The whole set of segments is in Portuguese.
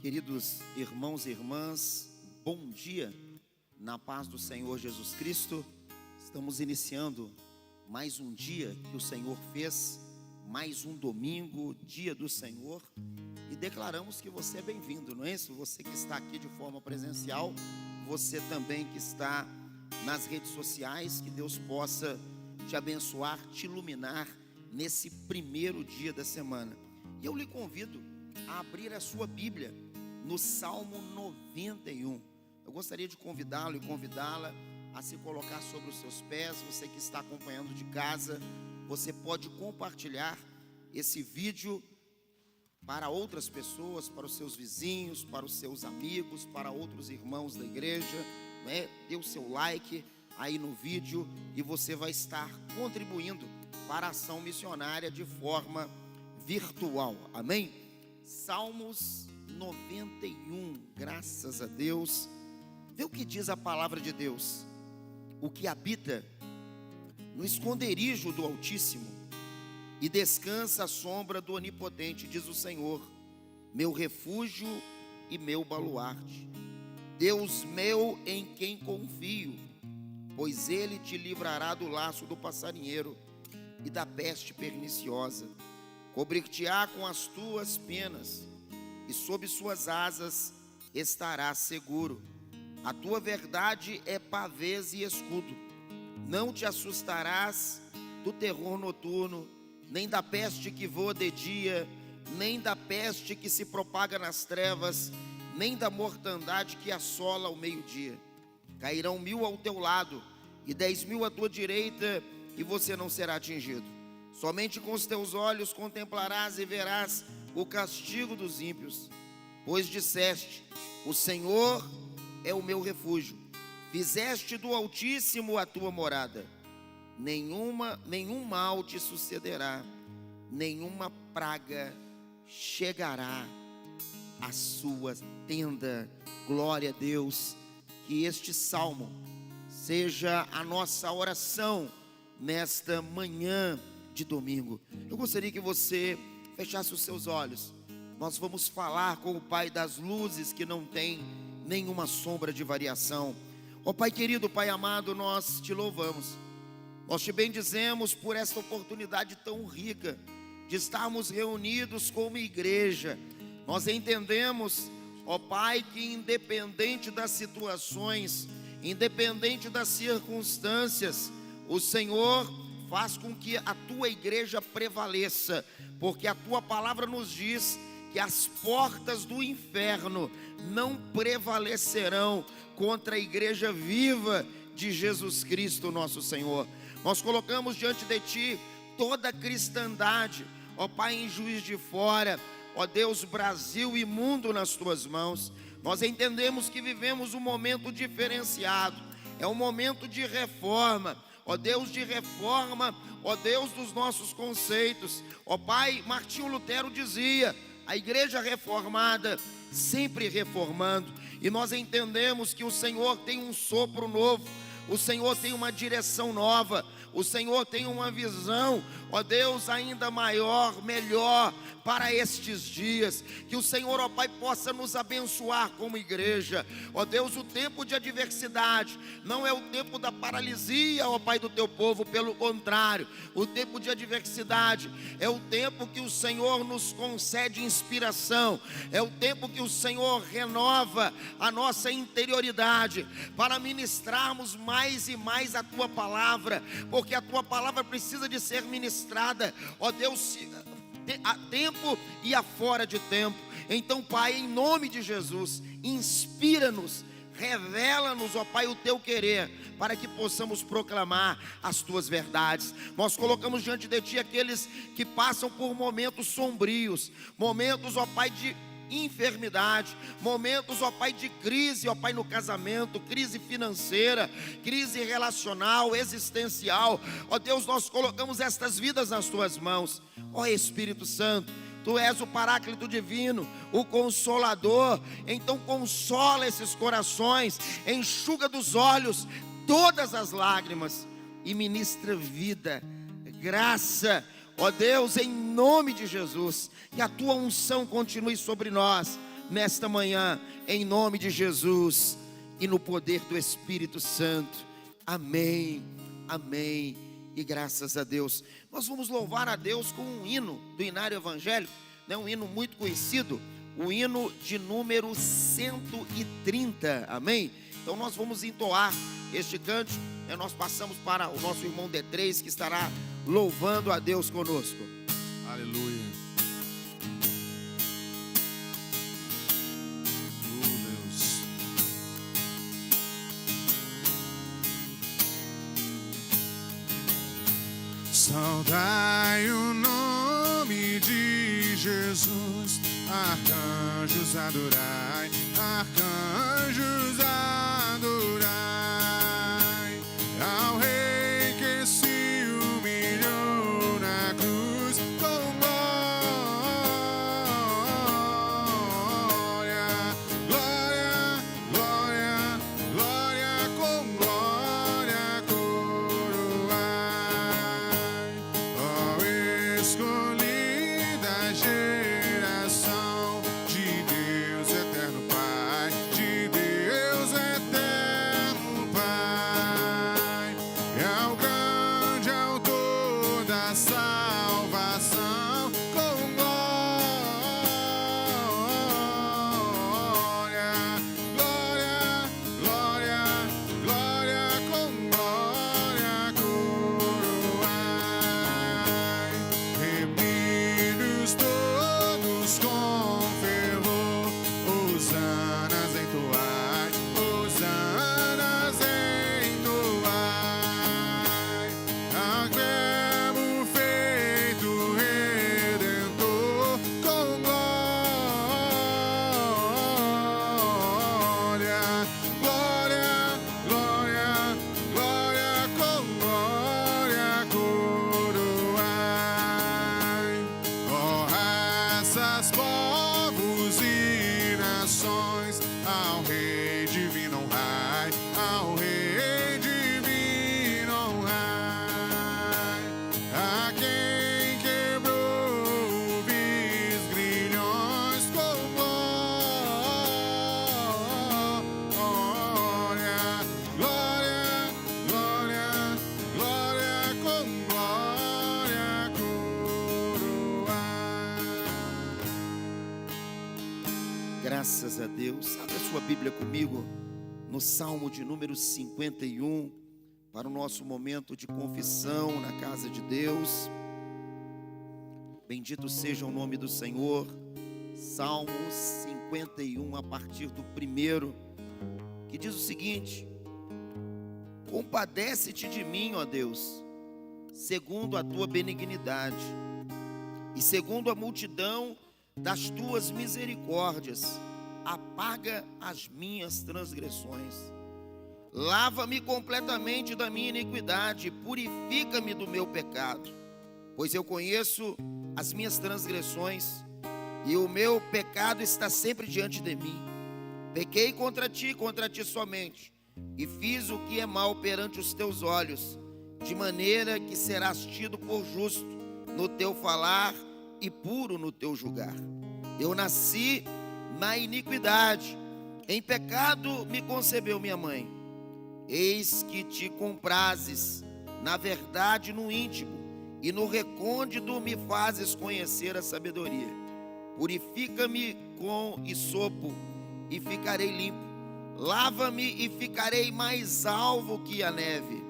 Queridos irmãos e irmãs, bom dia, na paz do Senhor Jesus Cristo. Estamos iniciando mais um dia que o Senhor fez, mais um domingo, dia do Senhor, e declaramos que você é bem-vindo, não é isso? Você que está aqui de forma presencial, você também que está nas redes sociais, que Deus possa te abençoar, te iluminar nesse primeiro dia da semana. E eu lhe convido a abrir a sua Bíblia no Salmo 91. Eu gostaria de convidá-lo e convidá-la a se colocar sobre os seus pés. Você que está acompanhando de casa, você pode compartilhar esse vídeo para outras pessoas, para os seus vizinhos, para os seus amigos, para outros irmãos da igreja, né? Dê o seu like aí no vídeo e você vai estar contribuindo para a ação missionária de forma virtual, amém? Salmos 91, graças a Deus. Vê o que diz a palavra de Deus: o que habita no esconderijo do Altíssimo e descansa à sombra do Onipotente, diz o Senhor, meu refúgio e meu baluarte, Deus meu em quem confio, pois Ele te livrará do laço do passarinheiro e da peste perniciosa. Cobrir-te-á com as tuas penas, e sob suas asas estarás seguro. A tua verdade é pavês e escudo. Não te assustarás do terror noturno, nem da peste que voa de dia, nem da peste que se propaga nas trevas, nem da mortandade que assola ao meio-dia. Cairão 1000 ao teu lado e 10.000 à tua direita, e você não será atingido. Somente com os teus olhos contemplarás e verás o castigo dos ímpios. Pois disseste: o Senhor é o meu refúgio. Fizeste do Altíssimo a tua morada. Nenhum mal te sucederá, nenhuma praga chegará à sua tenda. Glória a Deus. Que este salmo seja a nossa oração nesta manhã de domingo. Eu gostaria que você fechasse os seus olhos. Nós vamos falar com o Pai das luzes, que não tem nenhuma sombra de variação. Ó Pai querido, Pai amado, nós te louvamos, nós te bendizemos por esta oportunidade tão rica de estarmos reunidos como igreja. Nós entendemos, ó Pai, que independente das situações, independente das circunstâncias, o Senhor faz com que a tua igreja prevaleça, porque a tua palavra nos diz que as portas do inferno não prevalecerão contra a igreja viva de Jesus Cristo, nosso Senhor. Nós colocamos diante de ti toda a cristandade, ó Pai, em Juiz de Fora, ó Deus, Brasil e mundo nas tuas mãos. Nós entendemos que vivemos um momento diferenciado, é um momento de reforma, ó Deus, de reforma, ó Deus, dos nossos conceitos. Ó Pai, Martinho Lutero dizia: a igreja reformada sempre reformando, e nós entendemos que o Senhor tem um sopro novo, o Senhor tem uma direção nova, o Senhor tem uma visão, ó Deus, ainda maior, melhor para estes dias. Que o Senhor, ó Pai, possa nos abençoar como igreja. Ó Deus, o tempo de adversidade não é o tempo da paralisia, ó Pai, do teu povo. Pelo contrário, o tempo de adversidade é o tempo que o Senhor nos concede inspiração, é o tempo que o Senhor renova a nossa interioridade para ministrarmos mais e mais a tua palavra, porque a tua palavra precisa de ser ministrada, ó Deus, a tempo e a fora de tempo. Então, Pai, em nome de Jesus, inspira-nos, revela-nos, ó Pai, o teu querer, para que possamos proclamar as tuas verdades. Nós colocamos diante de ti aqueles que passam por momentos sombrios, momentos, ó Pai, de enfermidade, momentos, ó Pai, de crise, ó Pai, no casamento, crise financeira, crise relacional, existencial. Ó Deus, nós colocamos estas vidas nas tuas mãos. Ó Espírito Santo, tu és o Paráclito divino, o Consolador. Então consola esses corações, enxuga dos olhos todas as lágrimas e ministra vida, graça. Ó Deus, em nome de Jesus, que a tua unção continue sobre nós, nesta manhã, em nome de Jesus e no poder do Espírito Santo. Amém, amém e graças a Deus. Nós vamos louvar a Deus com um hino do Inário Evangélico, né? Um hino muito conhecido, o hino de número 130, amém? Então nós vamos entoar este cântico, né? Nós passamos para o nosso irmão D3, que estará louvando a Deus conosco. Aleluia. Deus. Saudai o nome de Jesus, arcanjos adorai, arcanjos adorai, ao Rei que se humilhou na cruz com glória, glória, glória, glória, com glória coroai, ó escolhida geração de Deus eterno Pai, de Deus eterno Pai, é o grande autor da salvação, com glória, glória, glória, glória, com glória coroai, reunidos todos com fervor, hosanas entoai, hosanas entoai, a Verbo feito Redentor, com glória, glória, glória, glória, com glória coroai, ó raças, povos e nações, ao Rei divino honrai, ao Rei divino honrai, a quem quebrou os grilhões, com glória, glória, glória, glória, com glória coroai. Graças a Deus. Abra sua Bíblia comigo no Salmo de número 51, para o nosso momento de confissão na casa de Deus. Bendito seja o nome do Senhor. Salmo 51, a partir do 1º, que diz o seguinte: compadece-te de mim, ó Deus, segundo a tua benignidade e segundo a multidão das tuas misericórdias, apaga as minhas transgressões. Lava-me completamente da minha iniquidade, purifica-me do meu pecado, pois eu conheço as minhas transgressões e o meu pecado está sempre diante de mim. Pequei contra ti somente, e fiz o que é mal perante os teus olhos, de maneira que serás tido por justo no teu falar e puro no teu julgar. Eu nasci na iniquidade, em pecado me concebeu minha mãe. Eis que te comprazes na verdade no íntimo, e no recôndito me fazes conhecer a sabedoria. Purifica-me com hisopo e ficarei limpo. Lava-me e ficarei mais alvo que a neve.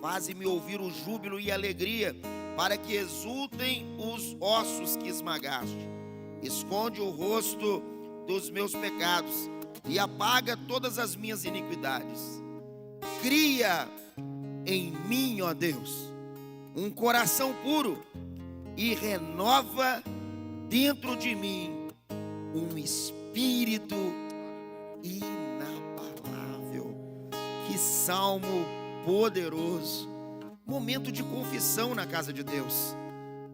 Faze-me ouvir o júbilo e a alegria, para que exultem os ossos que esmagaste. Esconde o rosto dos meus pecados e apaga todas as minhas iniquidades. Cria em mim, ó Deus, um coração puro, e renova dentro de mim um espírito inabalável. Que salmo poderoso. Momento de confissão na casa de Deus.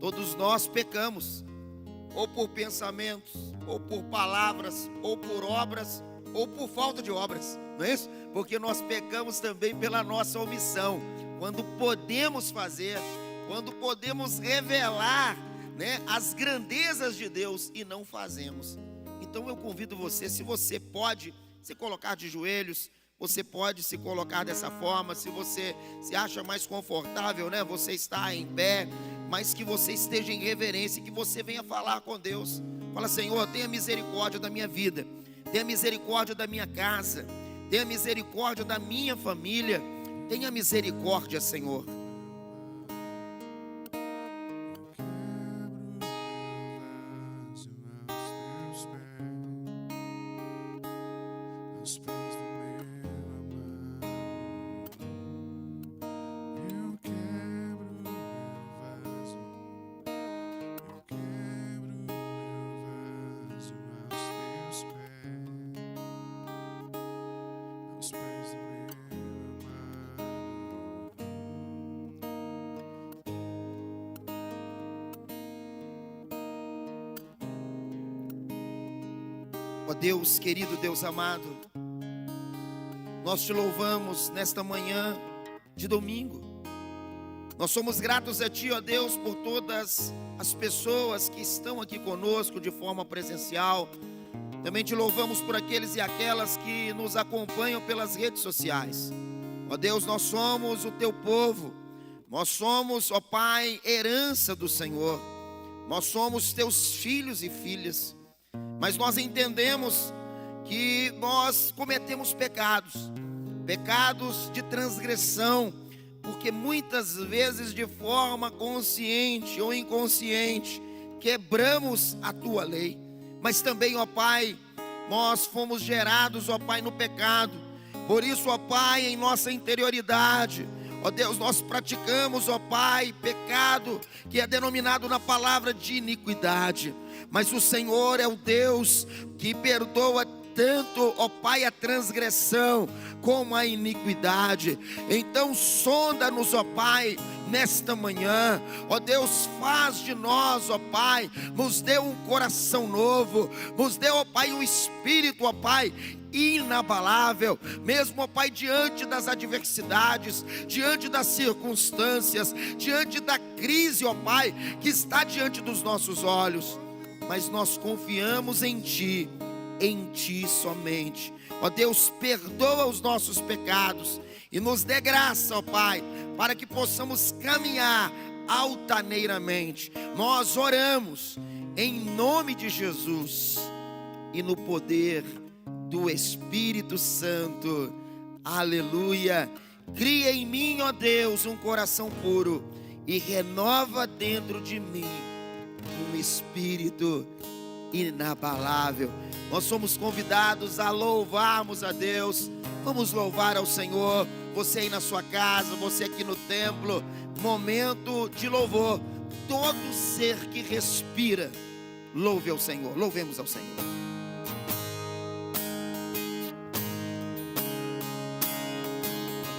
Todos nós pecamos, ou por pensamentos, ou por palavras, ou por obras, ou por falta de obras, não é isso? Porque nós pecamos também pela nossa omissão, quando podemos fazer, quando podemos revelar, né, as grandezas de Deus e não fazemos. Então eu convido você, se você pode se colocar de joelhos, você pode se colocar dessa forma. Se você se acha mais confortável, né? Você está em pé, mas que você esteja em reverência, que você venha falar com Deus. Fala: Senhor, tenha misericórdia da minha vida, tenha misericórdia da minha casa, tenha misericórdia da minha família, tenha misericórdia, Senhor. Ó Deus querido, Deus amado, nós te louvamos nesta manhã de domingo. Nós somos gratos a Ti, ó Deus, por todas as pessoas que estão aqui conosco de forma presencial. Também te louvamos por aqueles e aquelas que nos acompanham pelas redes sociais. Ó Deus, nós somos o Teu povo, nós somos, ó Pai, herança do Senhor. Nós somos Teus filhos e filhas. Mas nós entendemos que nós cometemos pecados de transgressão, porque muitas vezes de forma consciente ou inconsciente quebramos a Tua lei. Mas também, ó Pai, nós fomos gerados, ó Pai, no pecado. Por isso, ó Pai, em nossa interioridade, ó Deus, nós praticamos, ó Pai, pecado que é denominado na palavra de iniquidade. Mas o Senhor é o Deus que perdoa tanto, ó Pai, a transgressão como a iniquidade. Então sonda-nos, ó Pai, nesta manhã. Ó Deus, faz de nós, ó Pai, nos dê um coração novo, nos dê, ó Pai, um espírito, ó Pai, inabalável, mesmo, ó Pai, diante das adversidades, diante das circunstâncias, diante da crise, ó Pai, que está diante dos nossos olhos. Mas nós confiamos em Ti somente. Ó Deus, perdoa os nossos pecados e nos dê graça, ó Pai, para que possamos caminhar altaneiramente. Nós oramos em nome de Jesus e no poder do Espírito Santo. Aleluia. Cria em mim, ó Deus, um coração puro e renova dentro de mim um espírito inabalável. Nós somos convidados a louvarmos a Deus. Vamos louvar ao Senhor. Você aí na sua casa, você aqui no templo, momento de louvor. Todo ser que respira, louve ao Senhor. Louvemos ao Senhor.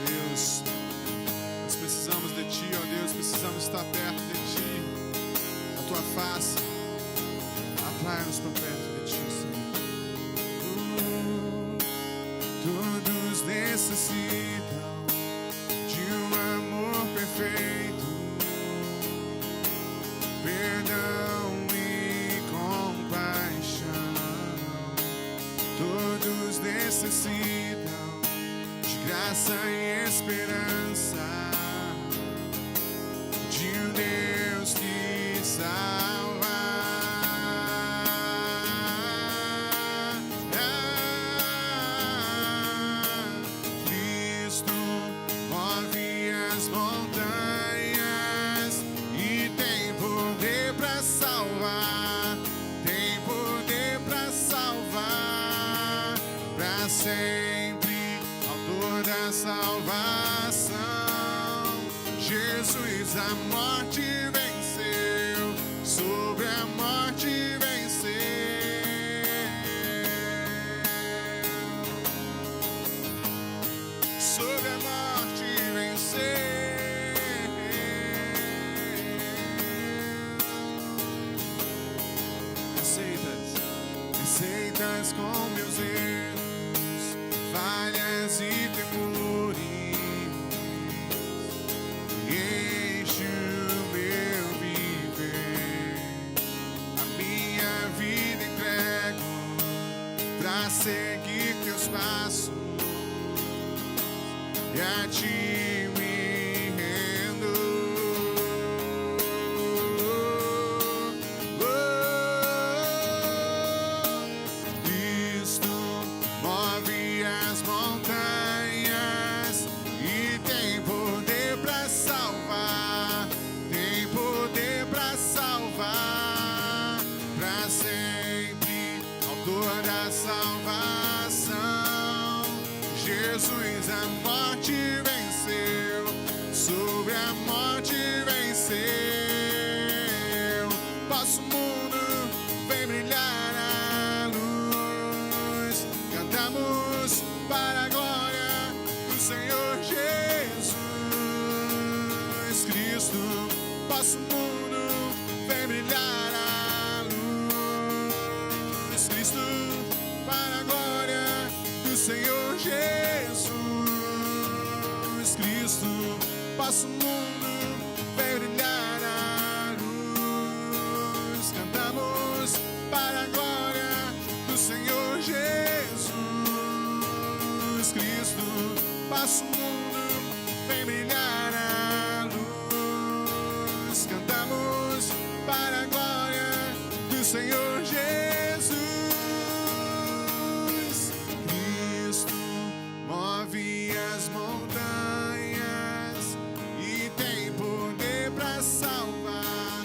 Deus, nós precisamos de Ti, ó Deus, precisamos estar perto de Ti. A Tua face, atrai-nos para perto de Ti, Senhor. Todos necessitam de um amor perfeito, perdão e compaixão. Todos necessitam de graça e esperança, de um Deus que salva. Cristo move as montanhas e tem poder para salvar, tem poder para salvar para sempre. Autor da salvação, Jesus a morte venceu, sobre a morte venceu, sobre a morte venceu. Aceitas com meus erros, falhas e temores, enche o meu viver, a minha vida entrego e a ti me rendo. Cristo move as montanhas e tem poder para salvar, tem poder para salvar, para sempre, autor da salvação. Jesus a morte venceu, sobre a morte venceu. Nosso mundo vem brilhar a luz, cantamos para a glória do Senhor Jesus Cristo. Nosso mundo vem brilhar a luz, Cristo, para a glória do Senhor Jesus Cristo. Nosso mundo vem brilhar a luz, cantamos para a glória do Senhor Jesus Cristo. Nosso mundo vem brilhar a luz, cantamos para a glória do Senhor Jesus. Cristo move as montanhas e tem poder para salvar,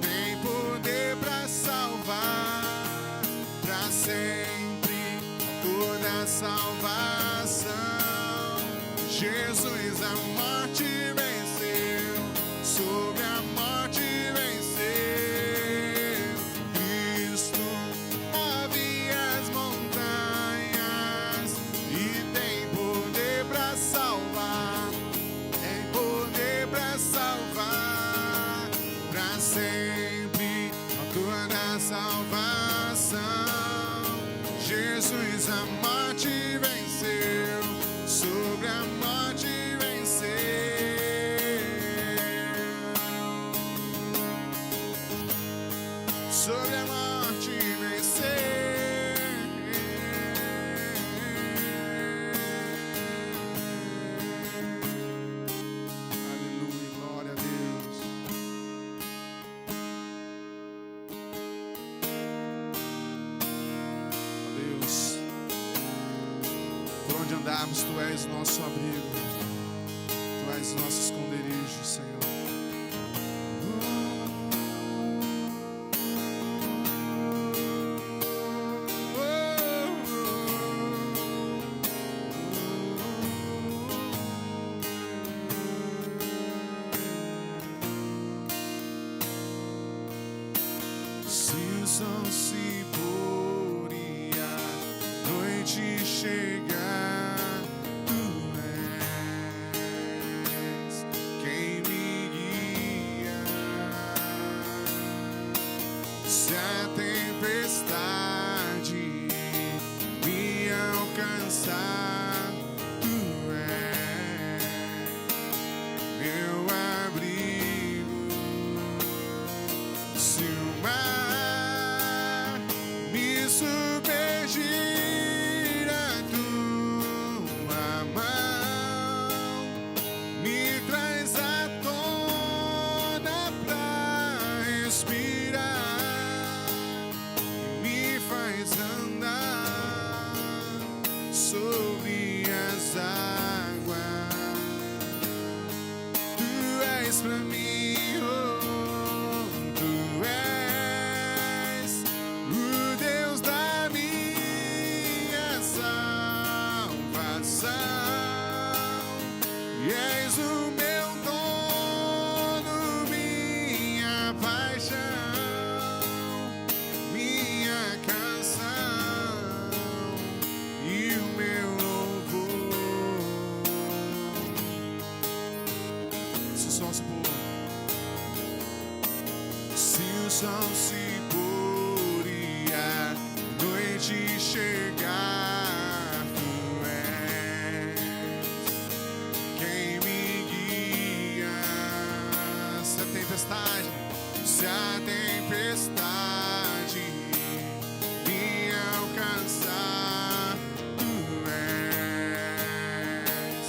tem poder para salvar, para sempre toda salvação. Jesus a morte venceu, sobre a morte venceu. Cristo move as montanhas e tem poder para salvar, tem poder para salvar, para sempre, autor da salvação. Jesus a morte venceu, sobre a morte venceu. Sobre a morte venceu. Aleluia, glória a Deus. Ó Deus, por onde andarmos, Tu és o nosso abrigo, Tu és o nosso esconderijo, Senhor. Se o sol se pôr e a noite chegar, Tu és quem me guia. Se a tempestade me alcançar, Tu és meu abrigo. Se o mar me submergir, a Tua mão me traz à tona pra respirar e me faz andar sobre as águas. Tu és pra mim, oh, Tu és o Deus da minha salvação, e és o meu dono, minha paixão, minha canção e o meu louvor. Se o sol se pôr, se o sol se pôr e a noite chegar, Tu és quem me guia. Se a tempestade me alcançar, Tu és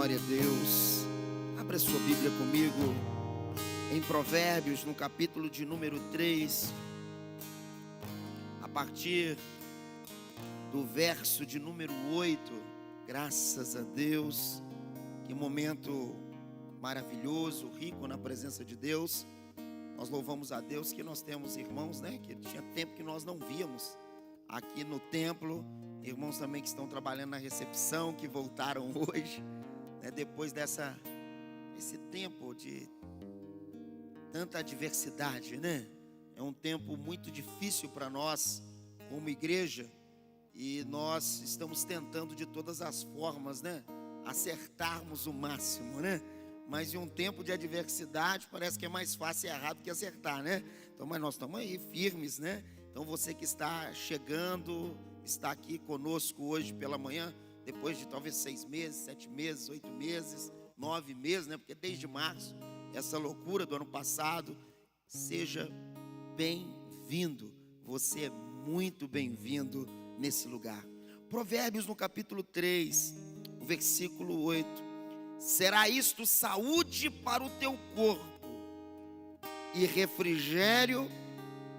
Glória a Deus. Abra sua Bíblia comigo em Provérbios, no capítulo de número 3, a partir do verso de número 8. Graças a Deus, que momento maravilhoso, rico na presença de Deus. Nós louvamos a Deus que nós temos irmãos, né, que tinha tempo que nós não víamos aqui no templo. Irmãos também que estão trabalhando na recepção, que voltaram hoje, né, depois esse tempo de tanta adversidade, né? É um tempo muito difícil para nós como igreja, e nós estamos tentando de todas as formas, né, acertarmos o máximo, né? Mas em um tempo de adversidade parece que é mais fácil errar do que acertar, né? Então, mas nós estamos aí firmes, né? Então você que está chegando, está aqui conosco hoje pela manhã, depois de talvez 6 meses, 7 meses, 8 meses, 9 meses, né? Porque desde março, essa loucura do ano passado, seja bem-vindo. Você é muito bem-vindo nesse lugar. Provérbios no capítulo 3, o versículo 8. Será isto saúde para o teu corpo e refrigério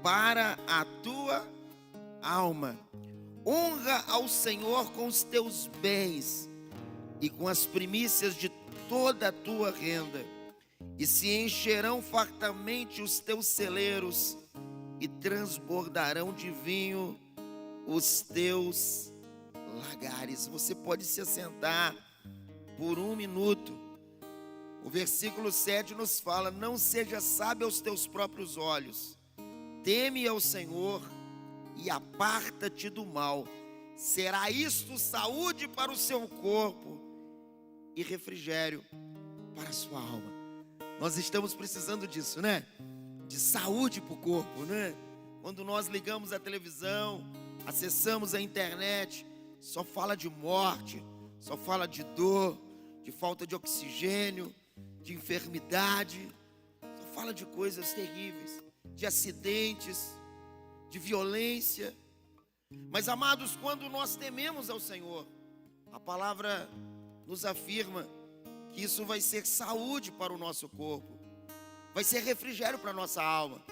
para a tua alma. Honra ao Senhor com os teus bens e com as primícias de toda a tua renda, e se encherão fartamente os teus celeiros, e transbordarão de vinho os teus lagares. Você pode se assentar por 1 minuto. O versículo 7 nos fala: não seja sábio aos teus próprios olhos, teme ao Senhor e aparta-te do mal. Será isto saúde para o seu corpo e refrigério para a sua alma. Nós estamos precisando disso, né? De saúde para o corpo, né? Quando nós ligamos a televisão, acessamos a internet, só fala de morte, só fala de dor, de falta de oxigênio, de enfermidade, só fala de coisas terríveis, de acidentes, de violência. Mas, amados, quando nós tememos ao Senhor, a palavra nos afirma que isso vai ser saúde para o nosso corpo, vai ser refrigério para a nossa alma.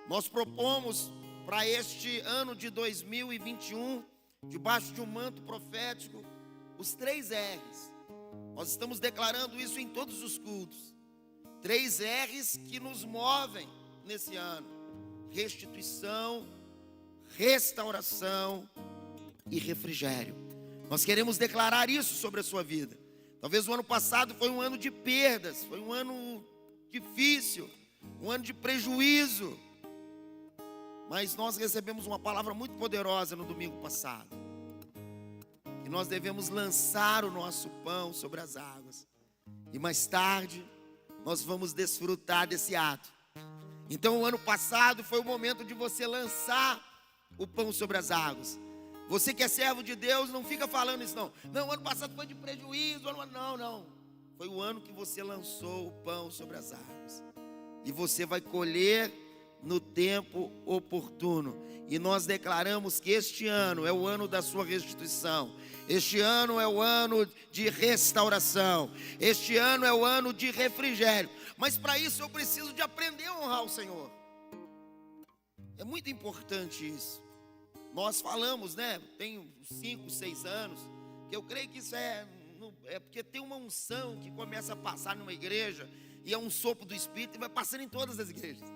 Nós propomos para este ano de 2021, debaixo de um manto profético, os 3 R's. Nós estamos declarando isso em todos os cultos. 3 R's que nos movem nesse ano: restituição, restauração e refrigério. Nós queremos declarar isso sobre a sua vida. Talvez o ano passado foi um ano de perdas, foi um ano difícil, um ano de prejuízo, mas nós recebemos uma palavra muito poderosa no domingo passado, que nós devemos lançar o nosso pão sobre as águas, e mais tarde nós vamos desfrutar desse ato. Então o ano passado foi o momento de você lançar o pão sobre as águas. Você que é servo de Deus, não fica falando isso não. Não, o ano passado foi de prejuízo. Não. Foi o ano que você lançou o pão sobre as águas. E você vai colher no tempo oportuno. E nós declaramos que este ano é o ano da sua restituição. Este ano é o ano de restauração. Este ano é o ano de refrigério. Mas para isso eu preciso de aprender a honrar o Senhor. É muito importante isso. Nós falamos, né? Tem 5, 6 anos, que eu creio que isso é porque tem uma unção que começa a passar numa igreja, e é um sopro do Espírito, e vai passando em todas as igrejas,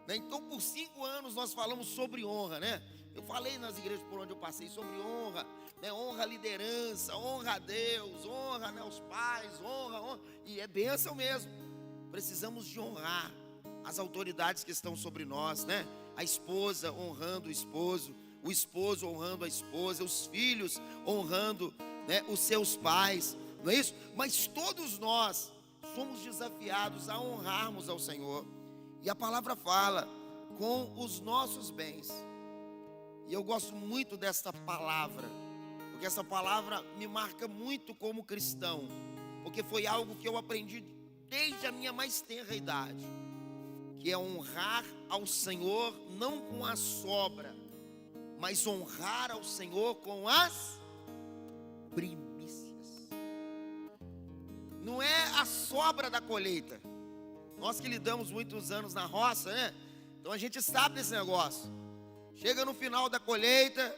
né? Então por 5 anos nós falamos sobre honra, né? Eu falei nas igrejas por onde eu passei sobre honra, né? Honra a liderança, honra a Deus, honra, né, os pais, honra, e é bênção mesmo. Precisamos de honrar as autoridades que estão sobre nós, né? A esposa honrando o esposo honrando a esposa, os filhos honrando, né, os seus pais, não é isso? Mas todos nós somos desafiados a honrarmos ao Senhor. E a palavra fala: com os nossos bens. E eu gosto muito desta palavra, porque essa palavra me marca muito como cristão, porque foi algo que eu aprendi desde a minha mais tenra idade, que é honrar ao Senhor não com a sobra, mas honrar ao Senhor com as primícias. não é a sobra da colheita. Nós que lidamos muitos anos na roça, né? Então a gente sabe desse negócio. Chega no final da colheita,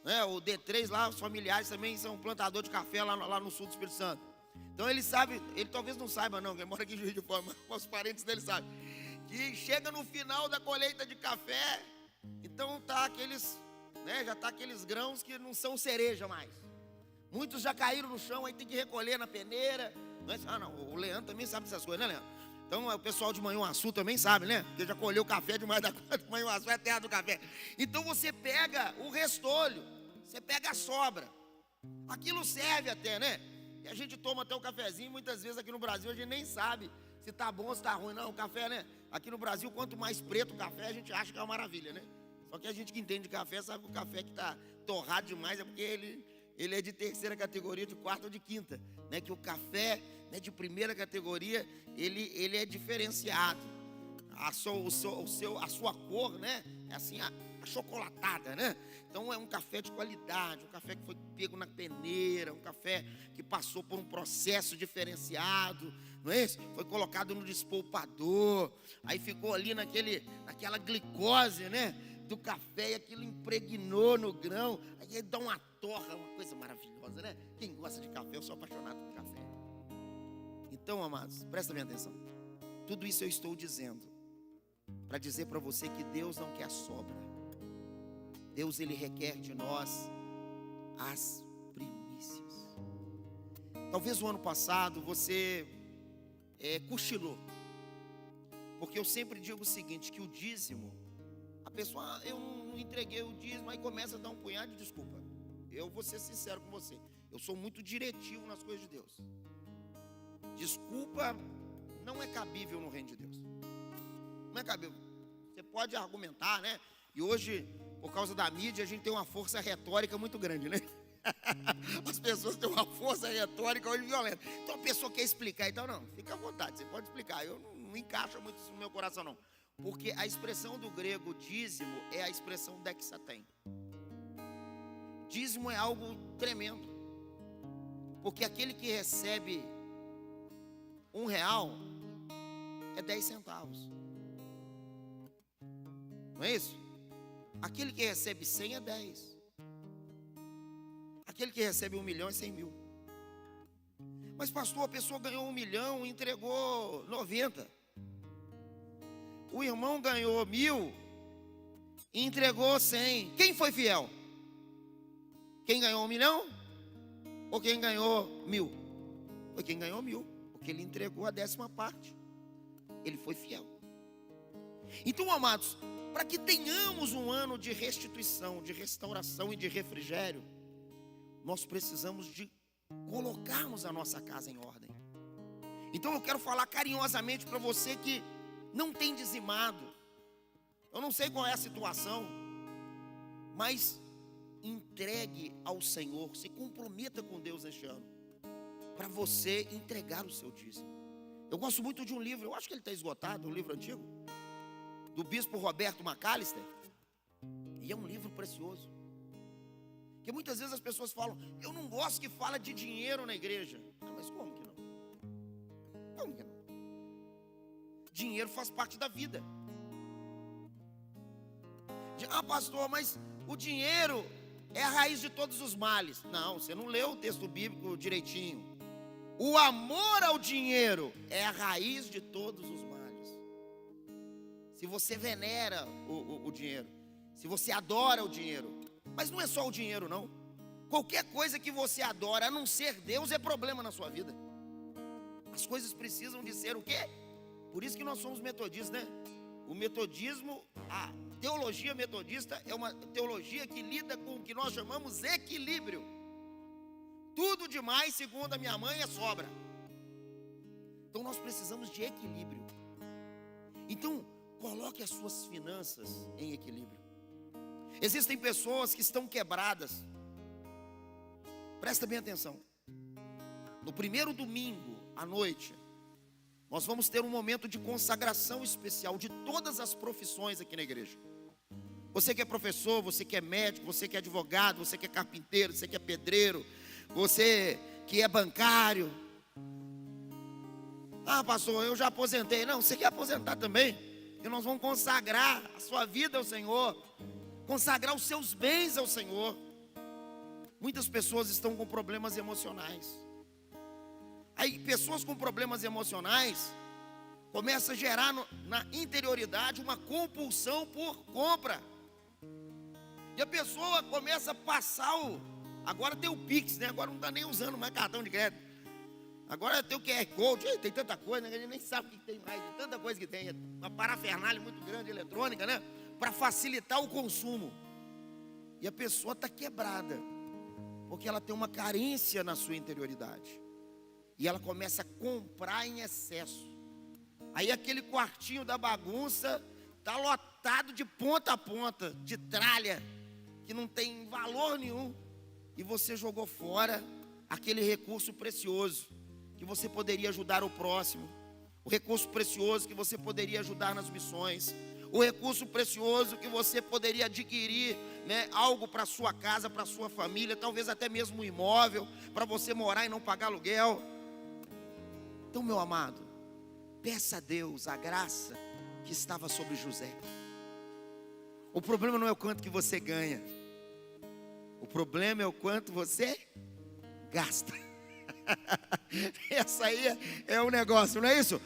né? O D3 lá, os familiares também são plantador de café lá no sul do Espírito Santo. Então ele sabe, ele talvez não saiba não, ele mora aqui em Juiz de Fora, mas os parentes dele sabem. Que chega no final da colheita de café, então tá aqueles, né? Já tá aqueles grãos que não são cereja mais. Muitos já caíram no chão, aí tem que recolher na peneira. Não, o Leandro também sabe dessas coisas, né, Leandro? Então o pessoal de Manhuaçu também sabe, né? Porque já colheu café demais da conta. Manhuaçu é a terra do café. Então você pega o restolho, você pega a sobra. Aquilo serve até, né? E a gente toma até o cafezinho, muitas vezes aqui no Brasil a gente nem sabe se tá bom ou se tá ruim. Não, o café, né? Aqui no Brasil, quanto mais preto o café, a gente acha que é uma maravilha, né? Só que a gente que entende de café sabe que o café que tá torrado demais é porque ele é de terceira categoria, de quarta ou de quinta, né? Que o café, né, de primeira categoria, ele é diferenciado. A sua cor, né? É assim, achocolatada, né? Então é um café de qualidade, um café que foi pego na peneira, um café que passou por um processo diferenciado, não é isso? Foi colocado no despolpador, aí ficou ali naquela glicose, né? Do café, e aquilo impregnou no grão, aí dá uma torra, uma coisa maravilhosa, né? Quem gosta de café, eu sou apaixonado por café. Então, amados, presta bem atenção. Tudo isso eu estou dizendo para dizer para você que Deus não quer sobra. Deus, Ele requer de nós as primícias. Talvez o ano passado você cochilou, porque eu sempre digo o seguinte, que o dízimo, a pessoa, eu não entreguei o dízimo, aí começa a dar um punhado de desculpa. Eu vou ser sincero com você, eu sou muito diretivo nas coisas de Deus. Desculpa não é cabível no reino de Deus. Não é cabível. Você pode argumentar, né? E hoje, por causa da mídia, a gente tem uma força retórica muito grande, né? As pessoas têm uma força retórica hoje violenta. Então a pessoa quer explicar, então não, fica à vontade, você pode explicar. Eu não encaixa muito isso no meu coração não. Porque a expressão do grego dízimo é a expressão dexatem. Dízimo é algo tremendo. Porque aquele que recebe R$1 é 10 centavos. Não é isso? Aquele que recebe 100 é 10. Aquele que recebe 1 milhão é 100 mil. Mas pastor, a pessoa ganhou 1 milhão e entregou 90. O irmão ganhou 1000 e entregou 100. Quem foi fiel? Quem ganhou 1 milhão? Ou quem ganhou 1000? Foi quem ganhou 1000, porque ele entregou a 10ª parte. Ele foi fiel. Então, amados, para que tenhamos um ano de restituição, de restauração e de refrigério, nós precisamos de colocarmos a nossa casa em ordem. Então eu quero falar carinhosamente para você que não tem dizimado. Eu não sei qual é a situação, mas entregue ao Senhor, se comprometa com Deus este ano, para você entregar o seu dízimo. Eu gosto muito de um livro, eu acho que ele está esgotado, um livro antigo, do bispo Roberto McAllister, e é um livro precioso. Porque muitas vezes as pessoas falam, eu não gosto que fala de dinheiro na igreja. Ah, mas como que não? Como que não? Dinheiro faz parte da vida. Ah, pastor, mas o dinheiro é a raiz de todos os males. Não, você não leu o texto bíblico direitinho. O amor ao dinheiro é a raiz de todos os males. Se você venera o dinheiro, se você adora o dinheiro, mas não é só o dinheiro não. Qualquer coisa que você adora, a não ser Deus, é problema na sua vida. As coisas precisam de ser o quê? Por isso que nós somos metodistas, né? O metodismo, a teologia metodista é uma teologia que lida com o que nós chamamos equilíbrio. Tudo demais, segundo a minha mãe, é sobra. Então nós precisamos de equilíbrio. Então, coloque as suas finanças em equilíbrio. Existem pessoas que estão quebradas. Presta bem atenção. No primeiro domingo à noite, nós vamos ter um momento de consagração especial de todas as profissões aqui na igreja. Você que é professor, você que é médico, você que é advogado, você que é carpinteiro, você que é pedreiro, você que é bancário, Ah, pastor, eu já aposentei. Não, você quer aposentar também? E nós vamos consagrar a sua vida ao Senhor, consagrar os seus bens ao Senhor. Muitas pessoas estão com problemas emocionais. Aí pessoas com problemas emocionais começam a gerar na interioridade uma compulsão por compra. E a pessoa começa a passar agora tem o Pix, né? Agora não está nem usando mais cartão de crédito. Agora tem o QR Code, tem tanta coisa, né? A gente nem sabe o que tem mais, tanta coisa que tem. Uma parafernália muito grande, eletrônica, né? Para facilitar o consumo. E a pessoa está quebrada, porque ela tem uma carência na sua interioridade. E ela começa a comprar em excesso. Aí aquele quartinho da bagunça está lotado de ponta a ponta, de tralha, que não tem valor nenhum. E você jogou fora aquele recurso precioso, que você poderia ajudar o próximo. O recurso precioso que você poderia ajudar nas missões. O recurso precioso que você poderia adquirir, né, algo para sua casa, para sua família, talvez até mesmo um imóvel, para você morar e não pagar aluguel. Então, meu amado, peça a Deus a graça que estava sobre José. O problema não é o quanto que você ganha. O problema é o quanto você gasta. Essa aí é o negócio, não é isso?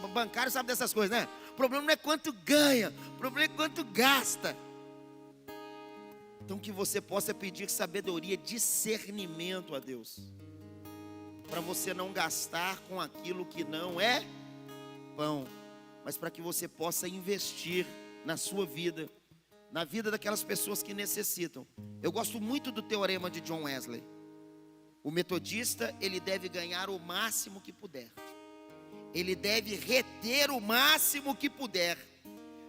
O bancário sabe dessas coisas, né? O problema não é quanto ganha, o problema é quanto gasta. Então que você possa pedir sabedoria, discernimento a Deus, para você não gastar com aquilo que não é pão, mas para que você possa investir na sua vida, na vida daquelas pessoas que necessitam. Eu gosto muito do teorema de John Wesley. O metodista, ele deve ganhar o máximo que puder. Ele deve reter o máximo que puder.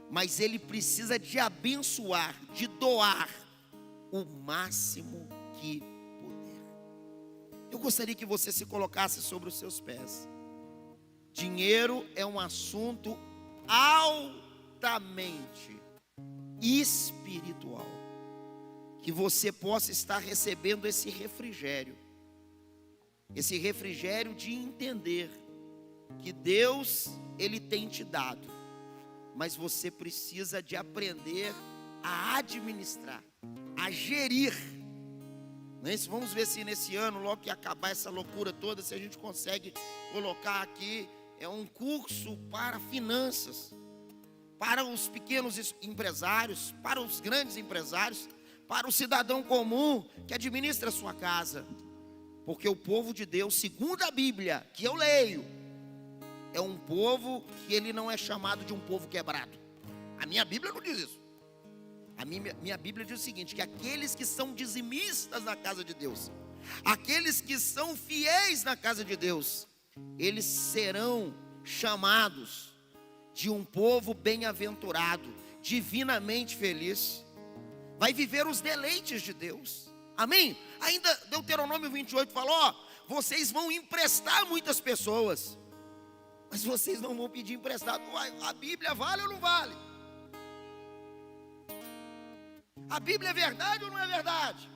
Mas ele precisa de abençoar, de doar o máximo que puder. Eu gostaria que você se colocasse sobre os seus pés. Dinheiro é um assunto altamente espiritual. Que você possa estar recebendo esse refrigério de entender que Deus, Ele tem te dado, mas você precisa de aprender a administrar, a gerir. Vamos ver se nesse ano, logo que acabar essa loucura toda, se a gente consegue colocar aqui um curso para finanças, para os pequenos empresários, para os grandes empresários, para o cidadão comum que administra a sua casa. Porque o povo de Deus, segundo a Bíblia, que eu leio, é um povo que ele não é chamado de um povo quebrado. A minha Bíblia não diz isso. A minha Bíblia diz o seguinte, que aqueles que são dizimistas na casa de Deus, aqueles que são fiéis na casa de Deus, eles serão chamados de um povo bem-aventurado, divinamente feliz, vai viver os deleites de Deus. Amém? Ainda Deuteronômio 28 falou, vocês vão emprestar muitas pessoas, mas vocês não vão pedir emprestado. A Bíblia vale ou não vale? A Bíblia é verdade ou não é verdade?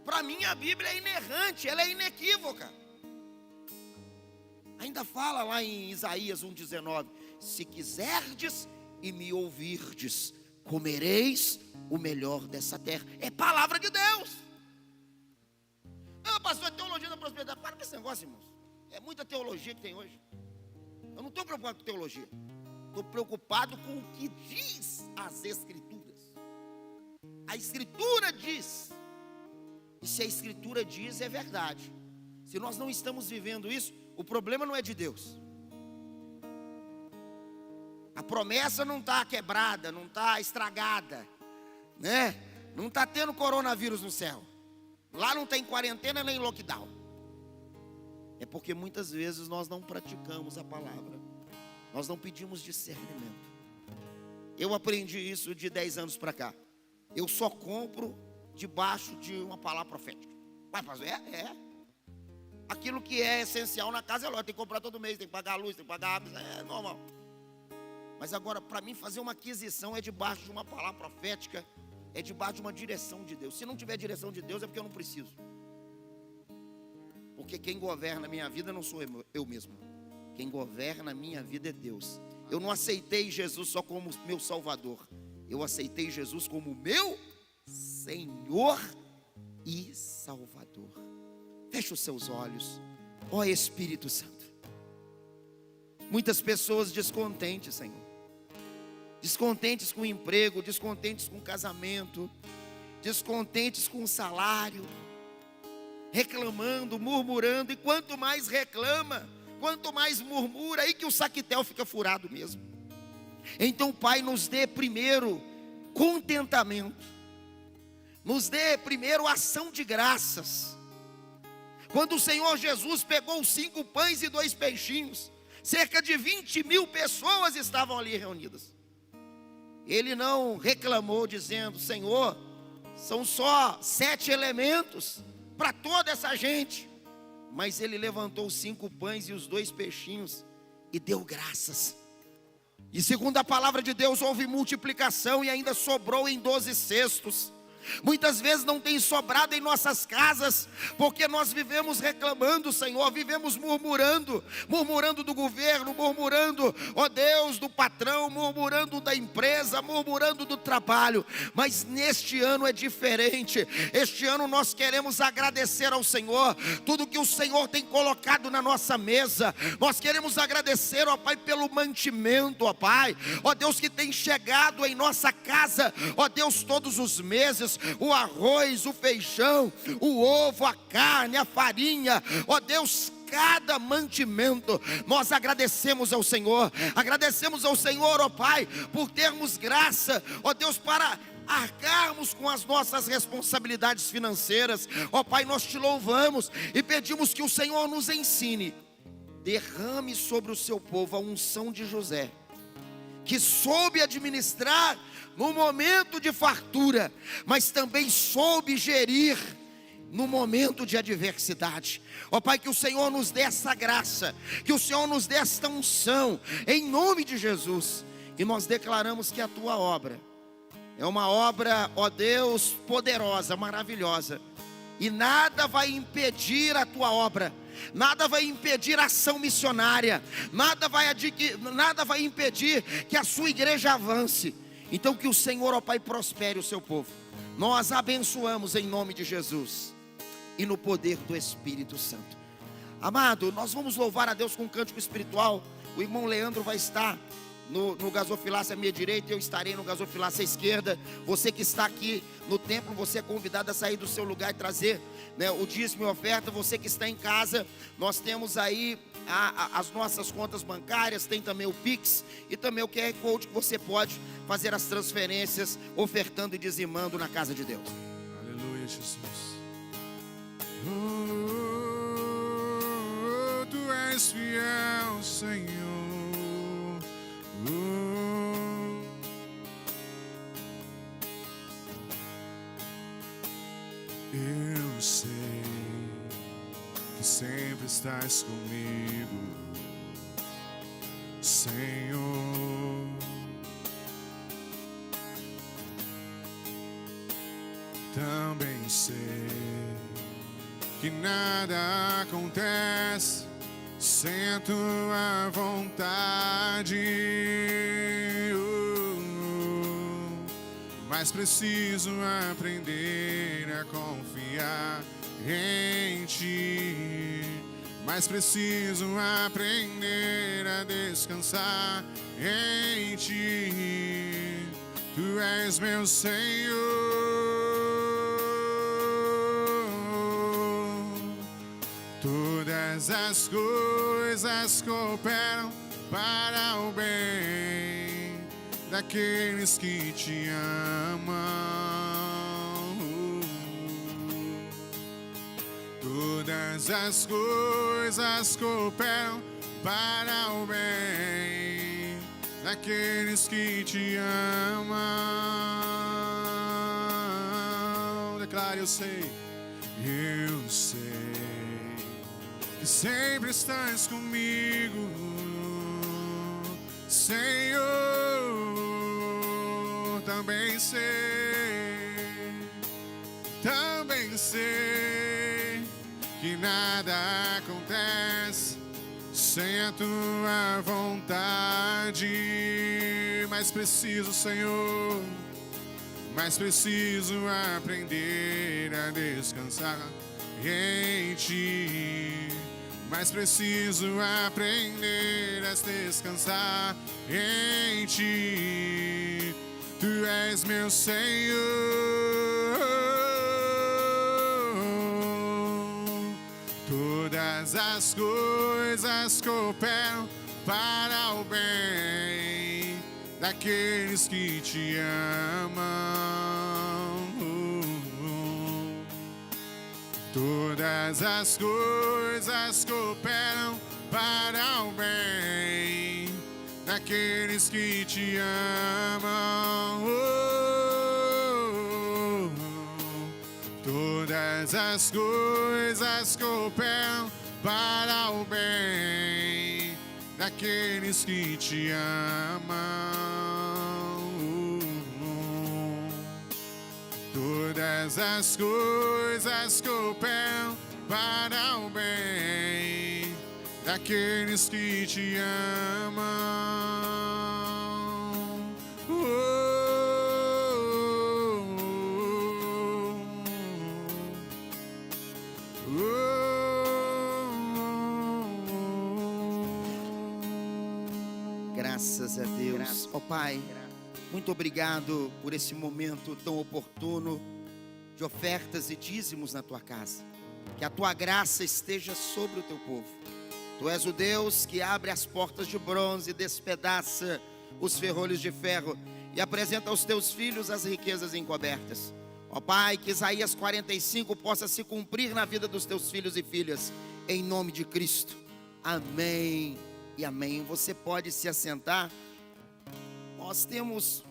Para mim a Bíblia é inerrante, ela é inequívoca. Ainda fala lá em Isaías 1,19, se quiserdes e me ouvirdes, comereis o melhor dessa terra. É palavra de Deus. Ah, pastor, é teologia da prosperidade. Para com esse negócio, irmãos. É muita teologia que tem hoje. Eu não estou preocupado com teologia. Estou preocupado com o que diz as Escrituras. A Escritura diz. E se a Escritura diz, é verdade. Se nós não estamos vivendo isso, o problema não é de Deus. A promessa não está quebrada, não está estragada, né? Não está tendo coronavírus no céu. Lá não tem quarentena nem lockdown. É porque muitas vezes nós não praticamos a palavra. Nós não pedimos discernimento. Eu aprendi isso de 10 anos para cá. Eu só compro debaixo de uma palavra profética. Vai fazer? É. Aquilo que é essencial na casa é lógico. Tem que comprar todo mês, tem que pagar a luz, tem que pagar a água. É normal. Mas agora, para mim, fazer uma aquisição é debaixo de uma palavra profética, é debaixo de uma direção de Deus. Se não tiver direção de Deus, é porque eu não preciso. Porque quem governa a minha vida não sou eu mesmo. Quem governa a minha vida é Deus. Eu não aceitei Jesus só como meu Salvador. Eu aceitei Jesus como meu Senhor e Salvador. Feche os seus olhos. Ó Espírito Santo. Muitas pessoas descontentes, Senhor. Descontentes com o emprego, descontentes com o casamento, descontentes com o salário, reclamando, murmurando. E quanto mais reclama, quanto mais murmura, aí que o saquetel fica furado mesmo. Então, Pai, nos dê primeiro contentamento, nos dê primeiro ação de graças. Quando o Senhor Jesus pegou os 5 pães e 2 peixinhos, cerca de 20.000 pessoas estavam ali reunidas. Ele não reclamou dizendo: Senhor, são só 7 elementos para toda essa gente. Mas ele levantou os 5 pães e os 2 peixinhos e deu graças. E segundo a palavra de Deus, houve multiplicação e ainda sobrou em 12 cestos. Muitas vezes não tem sobrado em nossas casas, porque nós vivemos reclamando, Senhor, vivemos murmurando do governo, murmurando, ó Deus, do patrão, murmurando da empresa, murmurando do trabalho. Mas neste ano é diferente. Este ano nós queremos agradecer ao Senhor tudo que o Senhor tem colocado na nossa mesa. Nós queremos agradecer, ó Pai, pelo mantimento, ó Pai, ó Deus, que tem chegado em nossa casa, ó Deus, todos os meses. O arroz, o feijão, o ovo, a carne, a farinha, ó Deus, cada mantimento, nós agradecemos ao Senhor, ó Pai, por termos graça, ó Deus, para arcarmos com as nossas responsabilidades financeiras. Ó Pai, nós te louvamos e pedimos que o Senhor nos ensine, derrame sobre o seu povo a unção de José, que soube administrar no momento de fartura, mas também soube gerir no momento de adversidade. Ó Pai, que o Senhor nos dê essa graça, que o Senhor nos dê esta unção, em nome de Jesus. E nós declaramos que a tua obra é uma obra, ó Deus, poderosa, maravilhosa, e nada vai impedir a tua obra, nada vai impedir a ação missionária, nada vai impedir que a sua igreja avance. Então que o Senhor, ó Pai, prospere o seu povo. Nós abençoamos em nome de Jesus e no poder do Espírito Santo. Amado, nós vamos louvar a Deus com um cântico espiritual. O irmão Leandro vai estar no gasofilácio à minha direita, eu estarei no gasofilácio à esquerda. Você que está aqui no templo, você é convidado a sair do seu lugar e trazer, né, o dízimo e oferta. Você que está em casa, nós temos aí as nossas contas bancárias, tem também o Pix e também o QR Code, que você pode fazer as transferências, ofertando e dizimando na casa de Deus. Aleluia, Jesus. Tu és fiel, Senhor. Eu sei que sempre estás comigo, Senhor. Também sei que nada acontece sem tua vontade, mas preciso aprender a confiar em ti, mas preciso aprender a descansar em ti. Tu és meu Senhor. Todas as coisas cooperam para o bem daqueles que te amam. Todas as coisas cooperam para o bem daqueles que te amam. Declare: eu sei que sempre estás comigo, Senhor. Também sei que nada acontece sem a tua vontade. Mais preciso, Senhor, mais preciso aprender a descansar em Ti. Mais preciso aprender a descansar em Ti. Tu és meu Senhor. Todas as coisas cooperam para o bem daqueles que te amam. Todas as coisas cooperam para o bem daqueles que te amam. Todas as coisas cooperam para o bem daqueles que te amam. Todas as coisas cooperam para o bem daqueles que te amam. Graças a Deus. Ó Pai, muito obrigado por esse momento tão oportuno de ofertas e dízimos na Tua casa. Que a Tua graça esteja sobre o Teu povo. Tu és o Deus que abre as portas de bronze, despedaça os ferrolhos de ferro e apresenta aos Teus filhos as riquezas encobertas. Ó Pai, que Isaías 45 possa se cumprir na vida dos Teus filhos e filhas, em nome de Cristo. Amém e amém. Você pode se assentar. Nós temos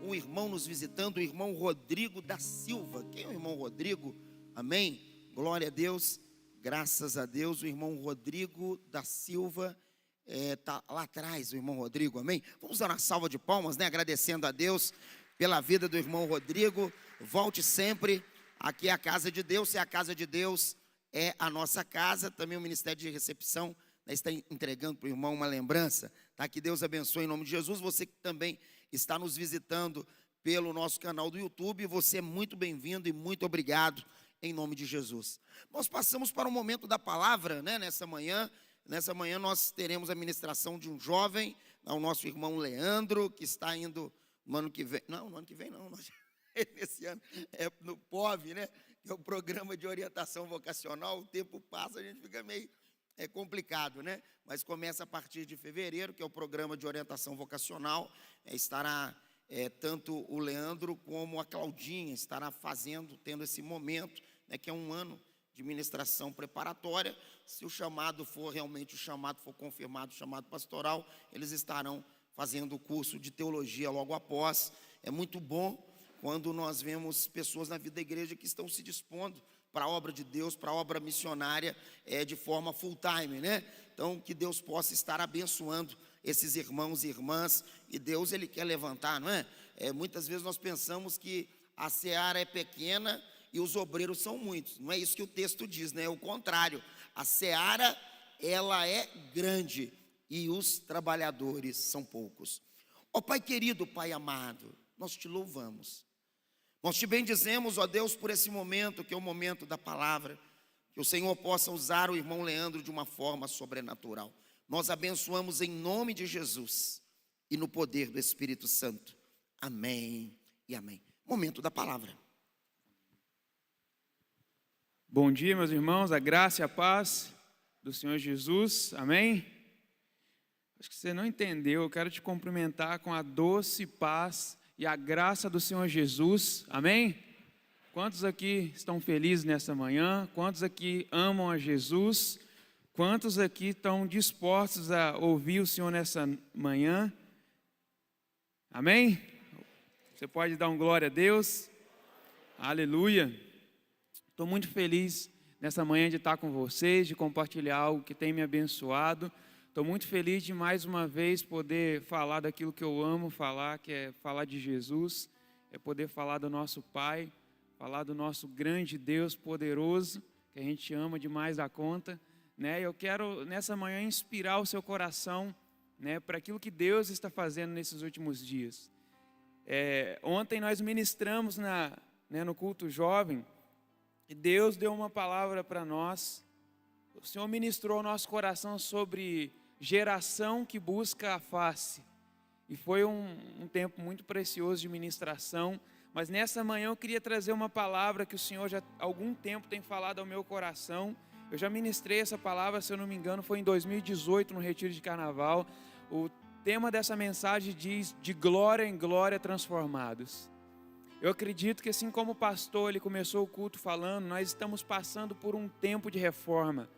um irmão nos visitando, o irmão Rodrigo da Silva. Quem é o irmão Rodrigo? Amém? Glória a Deus, graças a Deus. O irmão Rodrigo da Silva está lá atrás, o irmão Rodrigo, amém? Vamos dar uma salva de palmas, né? Agradecendo a Deus pela vida do irmão Rodrigo. Volte sempre, aqui é a casa de Deus. Se é a casa de Deus, é a nossa casa. Também o Ministério de Recepção está entregando para o irmão uma lembrança, tá? Que Deus abençoe em nome de Jesus. Você que também está nos visitando pelo nosso canal do YouTube, você é muito bem-vindo e muito obrigado em nome de Jesus. Nós passamos para o momento da palavra, né? Nessa manhã nós teremos a ministração de um jovem, o nosso irmão Leandro, que está indo no ano que vem, esse ano é no POV, né? Que é o Programa de Orientação Vocacional. O tempo passa, a gente fica meio complicado, né? Mas começa a partir de fevereiro, que é o Programa de Orientação Vocacional. Estará tanto o Leandro como a Claudinha, estará tendo esse momento, né, que é um ano de ministração preparatória. Se o chamado for realmente for confirmado, o chamado pastoral, eles estarão fazendo o curso de teologia logo após. É muito bom quando nós vemos pessoas na vida da igreja que estão se dispondo para a obra de Deus, para a obra missionária, de forma full time, né? Então, que Deus possa estar abençoando esses irmãos e irmãs, e Deus, Ele quer levantar, não é? Muitas vezes nós pensamos que a seara é pequena e os obreiros são muitos. Não é isso que o texto diz, né? É o contrário. A seara, ela é grande e os trabalhadores são poucos. Ó Pai querido, Pai amado, nós te louvamos. Nós te bendizemos, ó Deus, por esse momento, que é o momento da palavra. Que o Senhor possa usar o irmão Leandro de uma forma sobrenatural. Nós abençoamos em nome de Jesus e no poder do Espírito Santo. Amém e amém. Momento da palavra. Bom dia, meus irmãos, a graça e a paz do Senhor Jesus, amém? Acho que você não entendeu, eu quero te cumprimentar com a doce paz e a graça do Senhor Jesus, amém? Quantos aqui estão felizes nessa manhã? Quantos aqui amam a Jesus? Quantos aqui estão dispostos a ouvir o Senhor nessa manhã? Amém? Você pode dar um glória a Deus? Aleluia! Estou muito feliz nessa manhã de estar com vocês, de compartilhar algo que tem me abençoado. Estou muito feliz de mais uma vez poder falar daquilo que eu amo falar, que é falar de Jesus, é poder falar do nosso Pai, falar do nosso grande Deus poderoso, que a gente ama demais da conta, né? Eu quero nessa manhã inspirar o seu coração, né, para aquilo que Deus está fazendo nesses últimos dias. Ontem nós ministramos no culto jovem e Deus deu uma palavra para nós. O Senhor ministrou ao nosso coração sobre geração que busca a face. E foi um tempo muito precioso de ministração. Mas nessa manhã eu queria trazer uma palavra que o Senhor já há algum tempo tem falado ao meu coração. Eu já ministrei essa palavra, se eu não me engano, foi em 2018, no Retiro de Carnaval. O tema dessa mensagem diz: de glória em glória transformados. Eu acredito que assim como o pastor ele começou o culto falando, nós estamos passando por um tempo de reforma.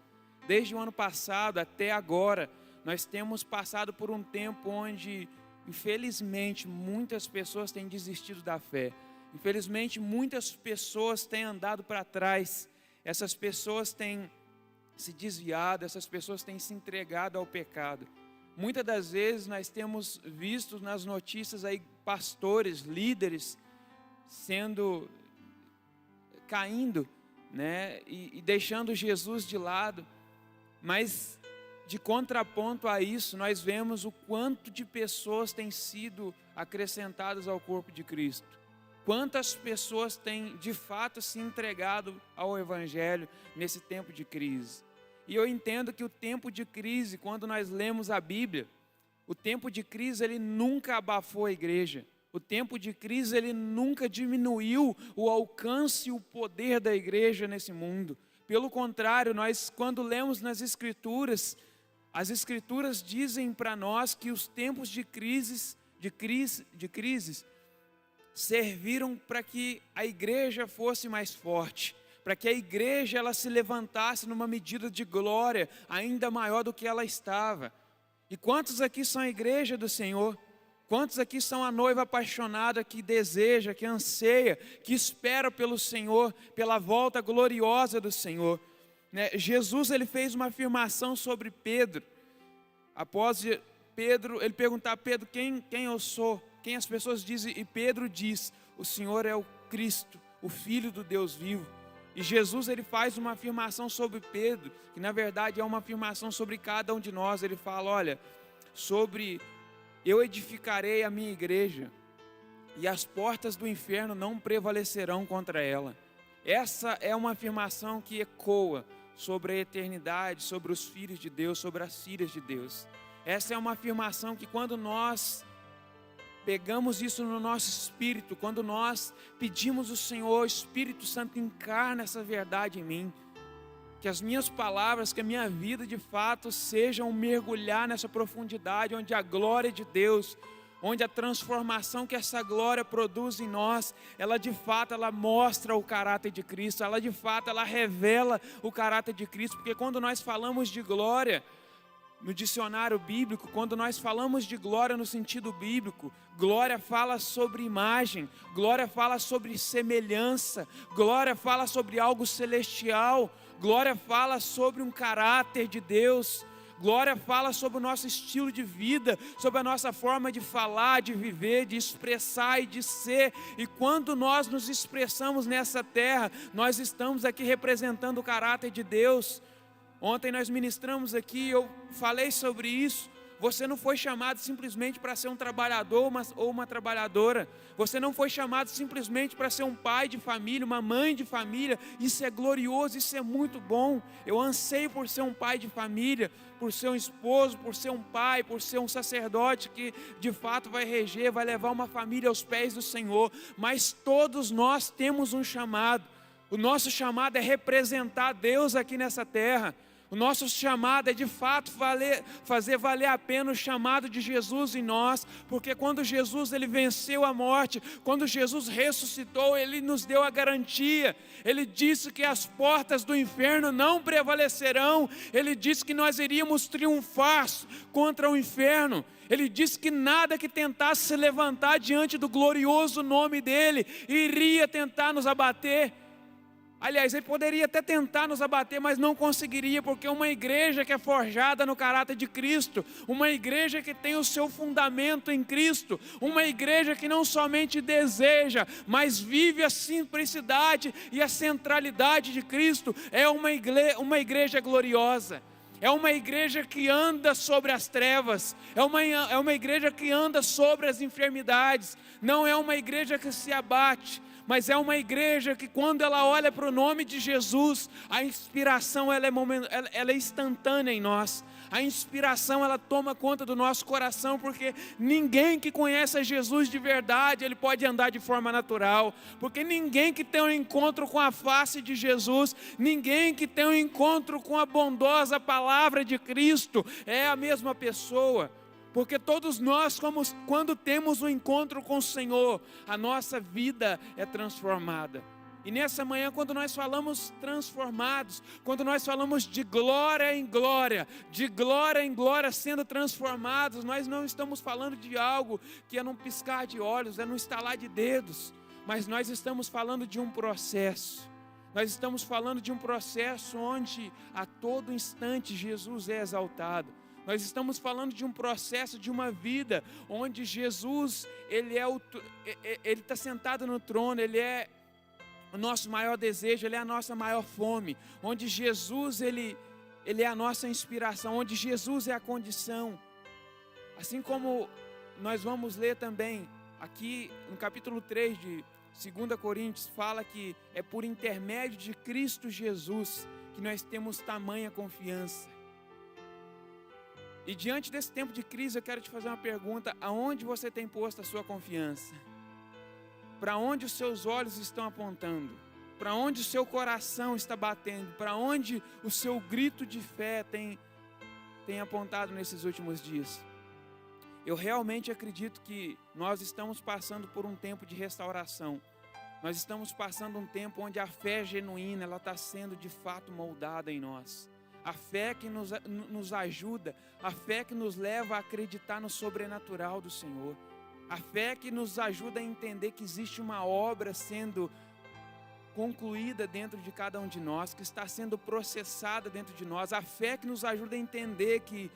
Desde o ano passado até agora, nós temos passado por um tempo onde, infelizmente, muitas pessoas têm desistido da fé. Infelizmente, muitas pessoas têm andado para trás. Essas pessoas têm se desviado, essas pessoas têm se entregado ao pecado. Muitas das vezes nós temos visto nas notícias aí pastores, líderes caindo, né, e deixando Jesus de lado. Mas de contraponto a isso, nós vemos o quanto de pessoas têm sido acrescentadas ao corpo de Cristo. Quantas pessoas têm de fato se entregado ao Evangelho nesse tempo de crise. E eu entendo que o tempo de crise, quando nós lemos a Bíblia, o tempo de crise ele nunca abafou a igreja. O tempo de crise ele nunca diminuiu o alcance e o poder da igreja nesse mundo. Pelo contrário, nós quando lemos nas Escrituras, as Escrituras dizem para nós que os tempos de crises serviram para que a igreja fosse mais forte, para que a igreja ela se levantasse numa medida de glória ainda maior do que ela estava. E quantos aqui são a igreja do Senhor? Quantos aqui são a noiva apaixonada que deseja, que anseia, que espera pelo Senhor, pela volta gloriosa do Senhor? Né? Jesus ele fez uma afirmação sobre Pedro. Após Pedro, ele perguntar a Pedro quem eu sou, quem as pessoas dizem, e Pedro diz: o Senhor é o Cristo, o Filho do Deus vivo. E Jesus ele faz uma afirmação sobre Pedro, que na verdade é uma afirmação sobre cada um de nós. Ele fala: olha, eu edificarei a minha igreja, e as portas do inferno não prevalecerão contra ela. Essa é uma afirmação que ecoa sobre a eternidade, sobre os filhos de Deus, sobre as filhas de Deus. Essa é uma afirmação que quando nós pegamos isso no nosso espírito, quando nós pedimos ao Senhor, Espírito Santo, encarna essa verdade em mim, que as minhas palavras, que a minha vida de fato sejam mergulhar nessa profundidade onde a glória de Deus, onde a transformação que essa glória produz em nós, ela de fato ela mostra o caráter de Cristo, ela de fato ela revela o caráter de Cristo, porque quando nós falamos de glória, no dicionário bíblico, quando nós falamos de glória no sentido bíblico, glória fala sobre imagem, glória fala sobre semelhança, glória fala sobre algo celestial, glória fala sobre um caráter de Deus, glória fala sobre o nosso estilo de vida, sobre a nossa forma de falar, de viver, de expressar e de ser. E quando nós nos expressamos nessa terra, nós estamos aqui representando o caráter de Deus. Ontem nós ministramos aqui, eu falei sobre isso. Você não foi chamado simplesmente para ser um trabalhador ou uma trabalhadora. Você não foi chamado simplesmente para ser um pai de família, uma mãe de família. Isso é glorioso, isso é muito bom. Eu anseio por ser um pai de família, por ser um esposo, por ser um pai, por ser um sacerdote que de fato vai reger, vai levar uma família aos pés do Senhor. Mas todos nós temos um chamado. O nosso chamado é representar Deus aqui nessa terra. O nosso chamado é de fato fazer valer a pena o chamado de Jesus em nós, porque quando Jesus ele venceu a morte, quando Jesus ressuscitou, ele nos deu a garantia. Ele disse que as portas do inferno não prevalecerão. Ele disse que nós iríamos triunfar contra o inferno. Ele disse que nada que tentasse se levantar diante do glorioso nome dele iria tentar nos abater. Aliás, ele poderia até tentar nos abater, mas não conseguiria, porque uma igreja que é forjada no caráter de Cristo, uma igreja que tem o seu fundamento em Cristo, uma igreja que não somente deseja, mas vive a simplicidade e a centralidade de Cristo, é uma igreja gloriosa. É uma igreja que anda sobre as trevas, é uma igreja que anda sobre as enfermidades, não é uma igreja que se abate, mas é uma igreja que quando ela olha para o nome de Jesus, a inspiração ela é instantânea em nós. A inspiração ela toma conta do nosso coração, porque ninguém que conhece a Jesus de verdade, ele pode andar de forma natural, porque ninguém que tem um encontro com a face de Jesus, ninguém que tem um encontro com a bondosa palavra de Cristo, é a mesma pessoa. Porque todos nós, quando temos um encontro com o Senhor, a nossa vida é transformada. E nessa manhã, quando nós falamos transformados, quando nós falamos de glória em glória sendo transformados, nós não estamos falando de algo que é num piscar de olhos, é num estalar de dedos, mas nós estamos falando de um processo. Nós estamos falando de um processo onde a todo instante Jesus é exaltado. Nós estamos falando de um processo, de uma vida, onde Jesus, Ele está sentado no trono, Ele é o nosso maior desejo, Ele é a nossa maior fome, onde Jesus, Ele é a nossa inspiração, onde Jesus é a condição. Assim como nós vamos ler também, aqui no capítulo 3 de 2 Coríntios, fala que é por intermédio de Cristo Jesus que nós temos tamanha confiança. E diante desse tempo de crise, eu quero te fazer uma pergunta: aonde você tem posto a sua confiança? Para onde os seus olhos estão apontando? Para onde o seu coração está batendo? Para onde o seu grito de fé tem apontado nesses últimos dias? Eu realmente acredito que nós estamos passando por um tempo de restauração. Nós estamos passando um tempo onde a fé genuína ela está sendo de fato moldada em nós. A fé que nos ajuda, a fé que nos leva a acreditar no sobrenatural do Senhor. A fé que nos ajuda a entender que existe uma obra sendo concluída dentro de cada um de nós, que está sendo processada dentro de nós. A fé que nos ajuda a entender que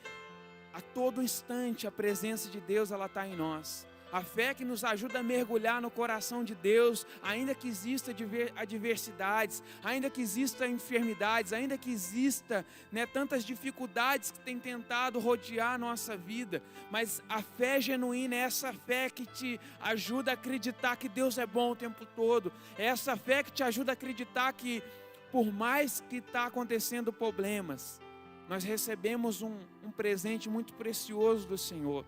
a todo instante a presença de Deus ela está em nós. A fé que nos ajuda a mergulhar no coração de Deus, ainda que exista adversidades, ainda que exista enfermidades, ainda que exista tantas dificuldades que têm tentado rodear a nossa vida. Mas a fé genuína é essa fé que te ajuda a acreditar que Deus é bom o tempo todo. É essa fé que te ajuda a acreditar que, por mais que está acontecendo problemas, nós recebemos um presente muito precioso do Senhor.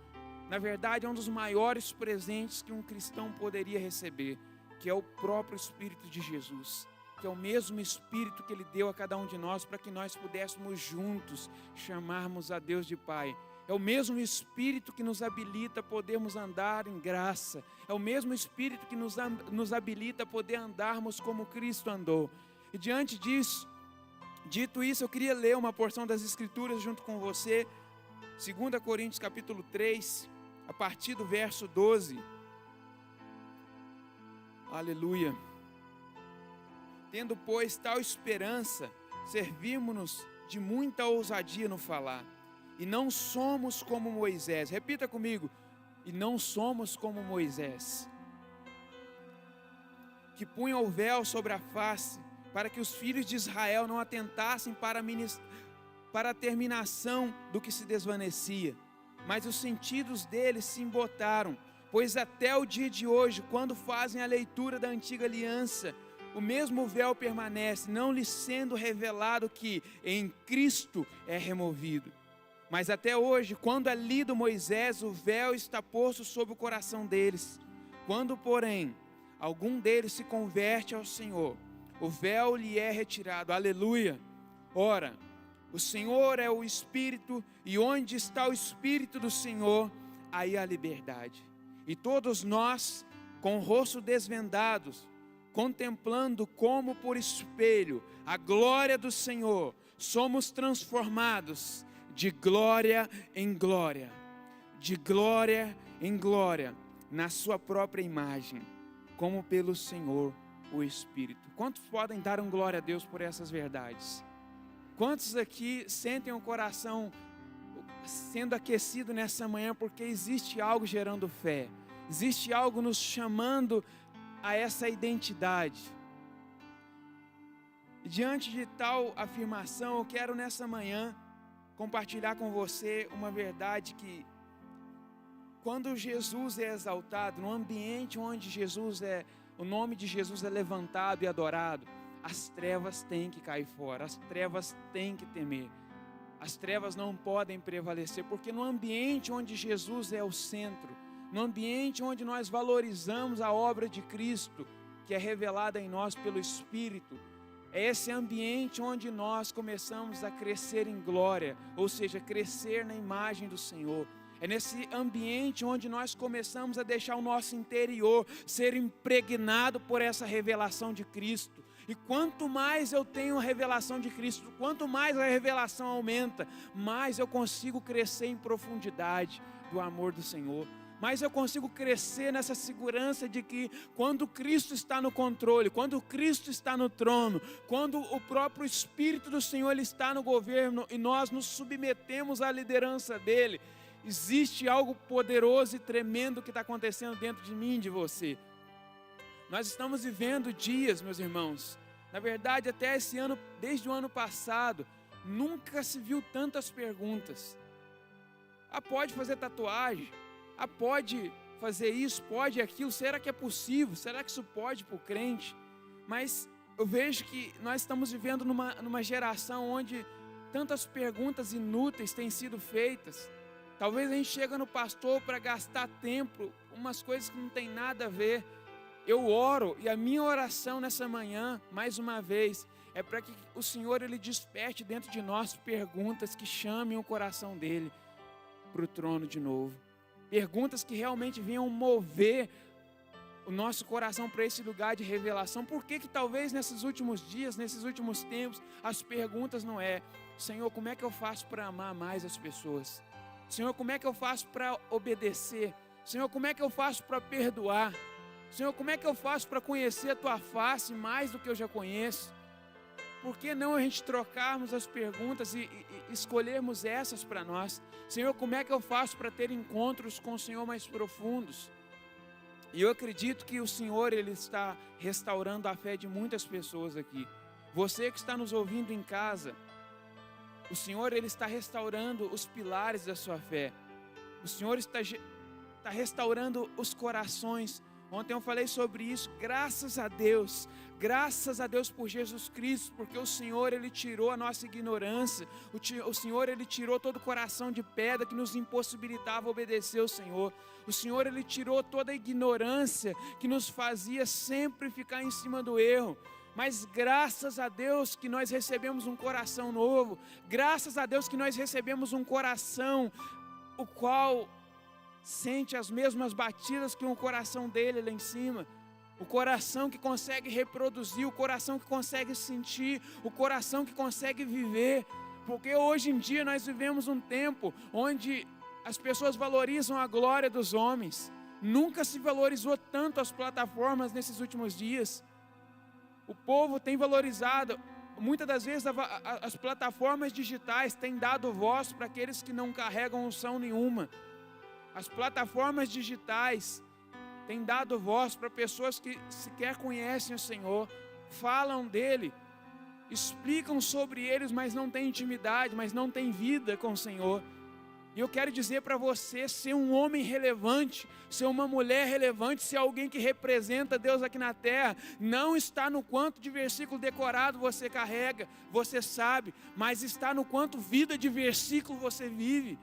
Na verdade, é um dos maiores presentes que um cristão poderia receber, que é o próprio Espírito de Jesus, que é o mesmo Espírito que Ele deu a cada um de nós para que nós pudéssemos juntos chamarmos a Deus de Pai. É o mesmo Espírito que nos habilita a podermos andar em graça. É o mesmo Espírito que nos habilita a poder andarmos como Cristo andou. E diante disso, dito isso, eu queria ler uma porção das Escrituras junto com você. 2 Coríntios capítulo 3, a partir do verso 12. Aleluia. Tendo, pois, tal esperança, servimos-nos de muita ousadia no falar, e não somos como Moisés. Repita comigo: e não somos como Moisés, que punha o véu sobre a face, para que os filhos de Israel não atentassem para a terminação do que se desvanecia. Mas os sentidos deles se embotaram, pois até o dia de hoje, quando fazem a leitura da antiga aliança, o mesmo véu permanece, não lhes sendo revelado que em Cristo é removido. Mas até hoje, quando é lido Moisés, o véu está posto sobre o coração deles. Quando, porém, algum deles se converte ao Senhor, o véu lhe é retirado. Aleluia! Ora, o Senhor é o Espírito, e onde está o Espírito do Senhor, aí há liberdade. E todos nós, com o rosto desvendados, contemplando como por espelho a glória do Senhor, somos transformados de glória em glória, na sua própria imagem, como pelo Senhor, o Espírito. Quantos podem dar um glória a Deus por essas verdades? Quantos aqui sentem o coração sendo aquecido nessa manhã porque existe algo gerando fé? Existe algo nos chamando a essa identidade. E diante de tal afirmação, eu quero nessa manhã compartilhar com você uma verdade que, quando Jesus é exaltado, no ambiente onde o nome de Jesus é levantado e adorado, as trevas têm que cair fora, as trevas têm que temer. As trevas não podem prevalecer, porque no ambiente onde Jesus é o centro, no ambiente onde nós valorizamos a obra de Cristo, que é revelada em nós pelo Espírito, é esse ambiente onde nós começamos a crescer em glória, ou seja, crescer na imagem do Senhor. É nesse ambiente onde nós começamos a deixar o nosso interior ser impregnado por essa revelação de Cristo. E quanto mais eu tenho a revelação de Cristo, quanto mais a revelação aumenta, mais eu consigo crescer em profundidade do amor do Senhor. Mas eu consigo crescer nessa segurança de que quando Cristo está no controle, quando Cristo está no trono, quando o próprio Espírito do Senhor ele está no governo e nós nos submetemos à liderança dele, existe algo poderoso e tremendo que está acontecendo dentro de mim e de você. Nós estamos vivendo dias, meus irmãos, na verdade até esse ano, desde o ano passado, nunca se viu tantas perguntas. Pode fazer tatuagem? Pode fazer isso, pode aquilo, será que é possível? Será que isso pode para o crente? Mas eu vejo que nós estamos vivendo numa geração onde tantas perguntas inúteis têm sido feitas. Talvez a gente chega no pastor para gastar tempo, umas coisas que não tem nada a ver. Eu oro, e a minha oração nessa manhã, mais uma vez, é para que o Senhor ele desperte dentro de nós perguntas que chamem o coração dele para o trono de novo. Perguntas que realmente venham mover o nosso coração para esse lugar de revelação. Por que talvez nesses últimos dias, nesses últimos tempos, as perguntas não é: Senhor, como é que eu faço para amar mais as pessoas? Senhor, como é que eu faço para obedecer? Senhor, como é que eu faço para perdoar? Senhor, como é que eu faço para conhecer a Tua face mais do que eu já conheço? Por que não a gente trocarmos as perguntas e escolhermos essas para nós? Senhor, como é que eu faço para ter encontros com o Senhor mais profundos? E eu acredito que o Senhor ele está restaurando a fé de muitas pessoas aqui. Você que está nos ouvindo em casa, o Senhor ele está restaurando os pilares da sua fé. O Senhor está restaurando os corações. Ontem eu falei sobre isso, graças a Deus por Jesus Cristo, porque o Senhor ele tirou a nossa ignorância, o Senhor ele tirou todo o coração de pedra que nos impossibilitava obedecer ao Senhor, o Senhor ele tirou toda a ignorância que nos fazia sempre ficar em cima do erro. Mas graças a Deus que nós recebemos um coração novo, graças a Deus que nós recebemos um coração o qual sente as mesmas batidas que o coração dele lá em cima, o coração que consegue reproduzir, o coração que consegue sentir, o coração que consegue viver, porque hoje em dia nós vivemos um tempo onde as pessoas valorizam a glória dos homens. Nunca se valorizou tanto as plataformas nesses últimos dias. O povo tem valorizado, muitas das vezes as plataformas digitais têm dado voz para aqueles que não carregam unção nenhuma. As plataformas digitais têm dado voz para pessoas que sequer conhecem o Senhor, falam dele, explicam sobre eles, mas não têm intimidade, mas não têm vida com o Senhor. E eu quero dizer para você, ser um homem relevante, ser uma mulher relevante, ser alguém que representa Deus aqui na terra, não está no quanto de versículo decorado você carrega, você sabe, mas está no quanto vida de versículo você vive.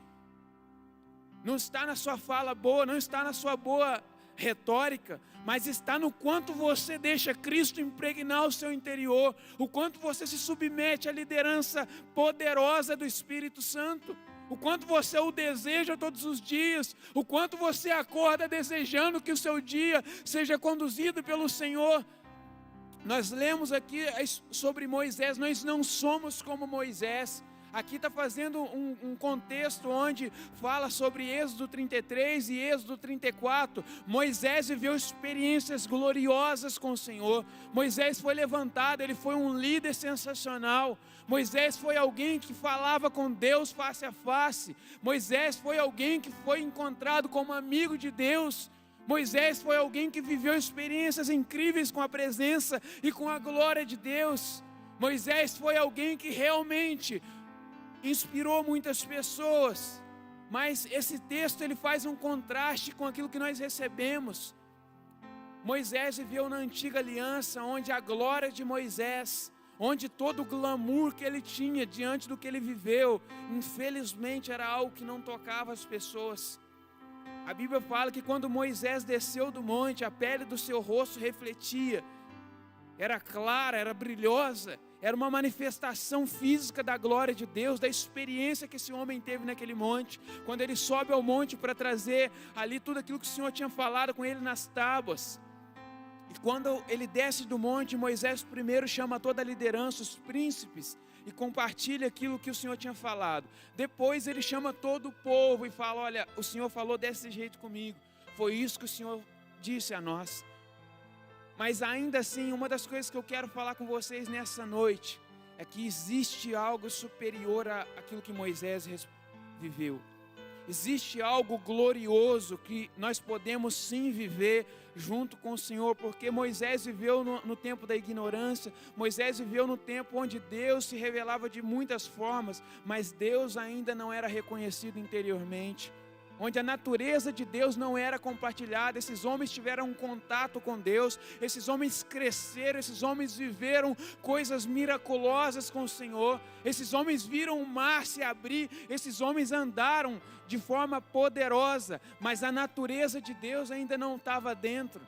Não está na sua fala boa, não está na sua boa retórica, mas está no quanto você deixa Cristo impregnar o seu interior, o quanto você se submete à liderança poderosa do Espírito Santo, o quanto você o deseja todos os dias, o quanto você acorda desejando que o seu dia seja conduzido pelo Senhor. Nós lemos aqui sobre Moisés, nós não somos como Moisés. Aqui está fazendo um contexto onde fala sobre Êxodo 33 e Êxodo 34. Moisés viveu experiências gloriosas com o Senhor. Moisés foi levantado, ele foi um líder sensacional. Moisés foi alguém que falava com Deus face a face. Moisés foi alguém que foi encontrado como amigo de Deus. Moisés foi alguém que viveu experiências incríveis com a presença e com a glória de Deus. Moisés foi alguém que realmente inspirou muitas pessoas, mas esse texto ele faz um contraste com aquilo que nós recebemos. Moisés viveu na antiga aliança, onde a glória de Moisés, onde todo o glamour que ele tinha diante do que ele viveu, infelizmente era algo que não tocava as pessoas. A Bíblia fala que quando Moisés desceu do monte, a pele do seu rosto refletia, era clara, era brilhosa. Era uma manifestação física da glória de Deus, da experiência que esse homem teve naquele monte. Quando ele sobe ao monte para trazer ali tudo aquilo que o Senhor tinha falado com ele nas tábuas. E quando ele desce do monte, Moisés primeiro chama toda a liderança, os príncipes, e compartilha aquilo que o Senhor tinha falado. Depois ele chama todo o povo e fala: olha, o Senhor falou desse jeito comigo. Foi isso que o Senhor disse a nós. Mas ainda assim, uma das coisas que eu quero falar com vocês nessa noite é que existe algo superior àquilo que Moisés viveu. Existe algo glorioso que nós podemos sim viver junto com o Senhor, porque Moisés viveu no tempo da ignorância, Moisés viveu no tempo onde Deus se revelava de muitas formas, mas Deus ainda não era reconhecido interiormente. Onde a natureza de Deus não era compartilhada, esses homens tiveram um contato com Deus, esses homens cresceram, esses homens viveram coisas miraculosas com o Senhor, esses homens viram o mar se abrir, esses homens andaram de forma poderosa, mas a natureza de Deus ainda não estava dentro.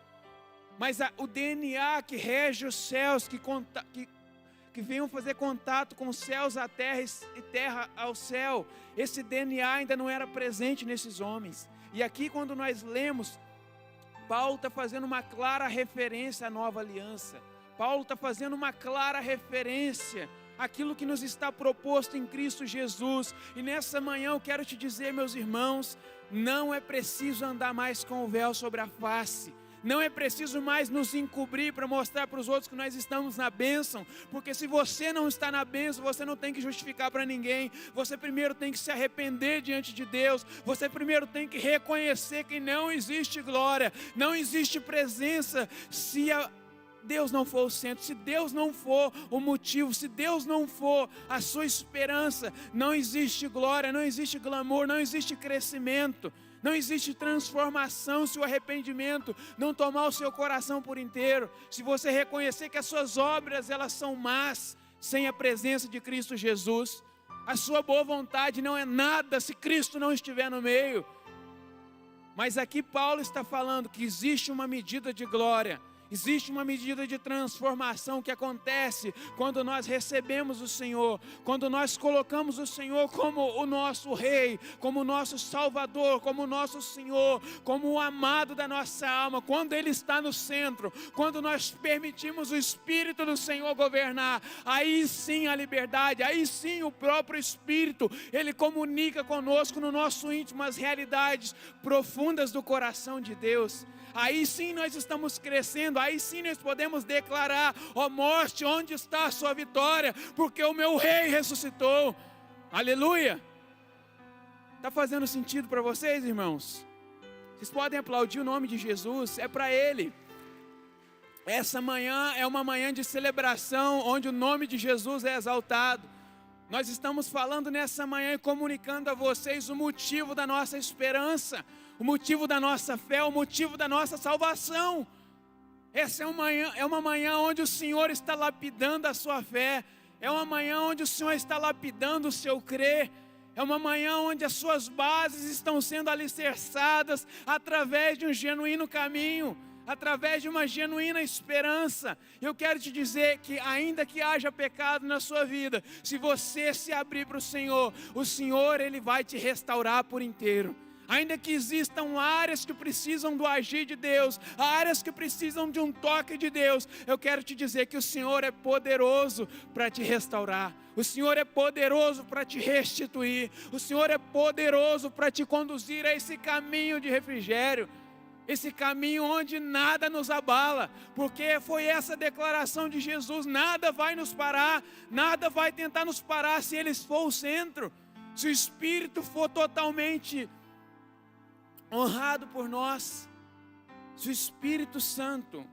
Mas o DNA que rege os céus, que venham fazer contato com os céus à terra e terra ao céu, esse DNA ainda não era presente nesses homens. E aqui quando nós lemos, Paulo está fazendo uma clara referência à nova aliança. Paulo está fazendo uma clara referência àquilo que nos está proposto em Cristo Jesus. E nessa manhã eu quero te dizer, meus irmãos, não é preciso andar mais com o véu sobre a face. Não é preciso mais nos encobrir para mostrar para os outros que nós estamos na bênção, porque se você não está na bênção, você não tem que justificar para ninguém. Você primeiro tem que se arrepender diante de Deus. Você primeiro tem que reconhecer que não existe glória, não existe presença se Deus não for o centro, se Deus não for o motivo, se Deus não for a sua esperança, não existe glória, não existe glamour, não existe crescimento. Não existe transformação se o arrependimento não tomar o seu coração por inteiro. Se você reconhecer que as suas obras elas são más sem a presença de Cristo Jesus. A sua boa vontade não é nada se Cristo não estiver no meio. Mas aqui Paulo está falando que existe uma medida de glória. Existe uma medida de transformação que acontece quando nós recebemos o Senhor, quando nós colocamos o Senhor como o nosso Rei, como o nosso Salvador, como o nosso Senhor, como o amado da nossa alma, quando Ele está no centro, quando nós permitimos o Espírito do Senhor governar, aí sim a liberdade, aí sim o próprio Espírito, Ele comunica conosco no nosso íntimo as realidades profundas do coração de Deus. Aí sim nós estamos crescendo, aí sim nós podemos declarar: ó morte, onde está a sua vitória? Porque o meu Rei ressuscitou. Aleluia! Está fazendo sentido para vocês, irmãos? Vocês podem aplaudir o nome de Jesus, é para Ele. Essa manhã é uma manhã de celebração, onde o nome de Jesus é exaltado. Nós estamos falando nessa manhã e comunicando a vocês o motivo da nossa esperança, o motivo da nossa fé, o motivo da nossa salvação. Essa é uma manhã onde o Senhor está lapidando a sua fé, é uma manhã onde o Senhor está lapidando o seu crer, é uma manhã onde as suas bases estão sendo alicerçadas através de um genuíno caminho, através de uma genuína esperança. Eu quero te dizer que ainda que haja pecado na sua vida, se você se abrir para o Senhor Ele vai te restaurar por inteiro. ainda que existam áreas que precisam do agir de Deus, áreas que precisam de um toque de Deus, eu quero te dizer que o Senhor é poderoso para te restaurar, o Senhor é poderoso para te restituir, o Senhor é poderoso para te conduzir a esse caminho de refrigério, esse caminho onde nada nos abala, porque foi essa declaração de Jesus: nada vai nos parar, nada vai tentar nos parar se Ele for o centro, se o Espírito for totalmente honrado por nós, se o Espírito Santo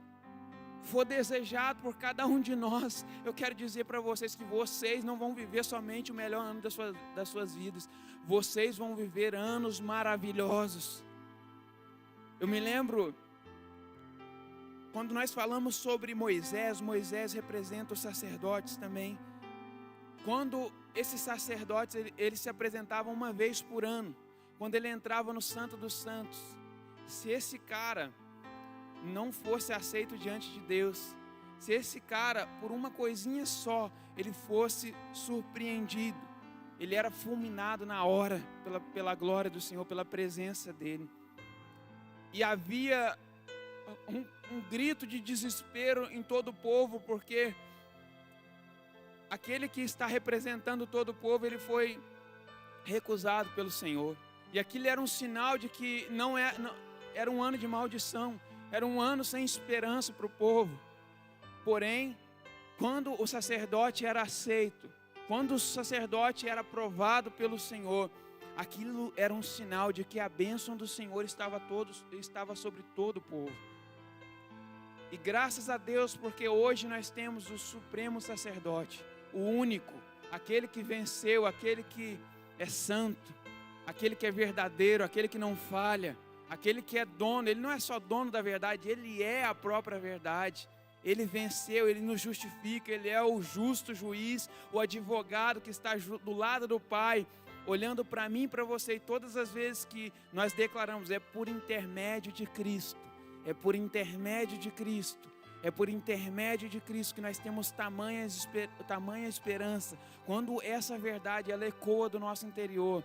for desejado por cada um de nós. Eu quero dizer para vocês que vocês não vão viver somente o melhor ano das suas vidas, vocês vão viver anos maravilhosos. Eu me lembro, quando nós falamos sobre Moisés, Moisés representa os sacerdotes também. Quando esses sacerdotes, eles se apresentavam uma vez por ano, quando ele entrava no Santo dos Santos, se esse cara não fosse aceito diante de Deus, se esse cara, por uma coisinha só, ele fosse surpreendido, ele era fulminado na hora, pela glória do Senhor, pela presença dele. E havia um grito de desespero em todo o povo, porque aquele que está representando todo o povo, ele foi recusado pelo Senhor. E aquilo era um sinal de que não era um ano de maldição, era um ano sem esperança para o povo. Porém, quando o sacerdote era aceito, quando o sacerdote era aprovado pelo Senhor, aquilo era um sinal de que a bênção do Senhor estava sobre todo o povo. E graças a Deus, porque hoje nós temos o supremo sacerdote, o único, aquele que venceu, aquele que é santo, aquele que é verdadeiro, aquele que não falha, aquele que é dono. Ele não é só dono da verdade, ele é a própria verdade. Ele venceu, ele nos justifica, ele é o justo juiz, o advogado que está do lado do Pai, olhando para mim e para você. E todas as vezes que nós declaramos, é por intermédio de Cristo, é por intermédio de Cristo, é por intermédio de Cristo que nós temos tamanha esperança. Quando essa verdade ela ecoa do nosso interior,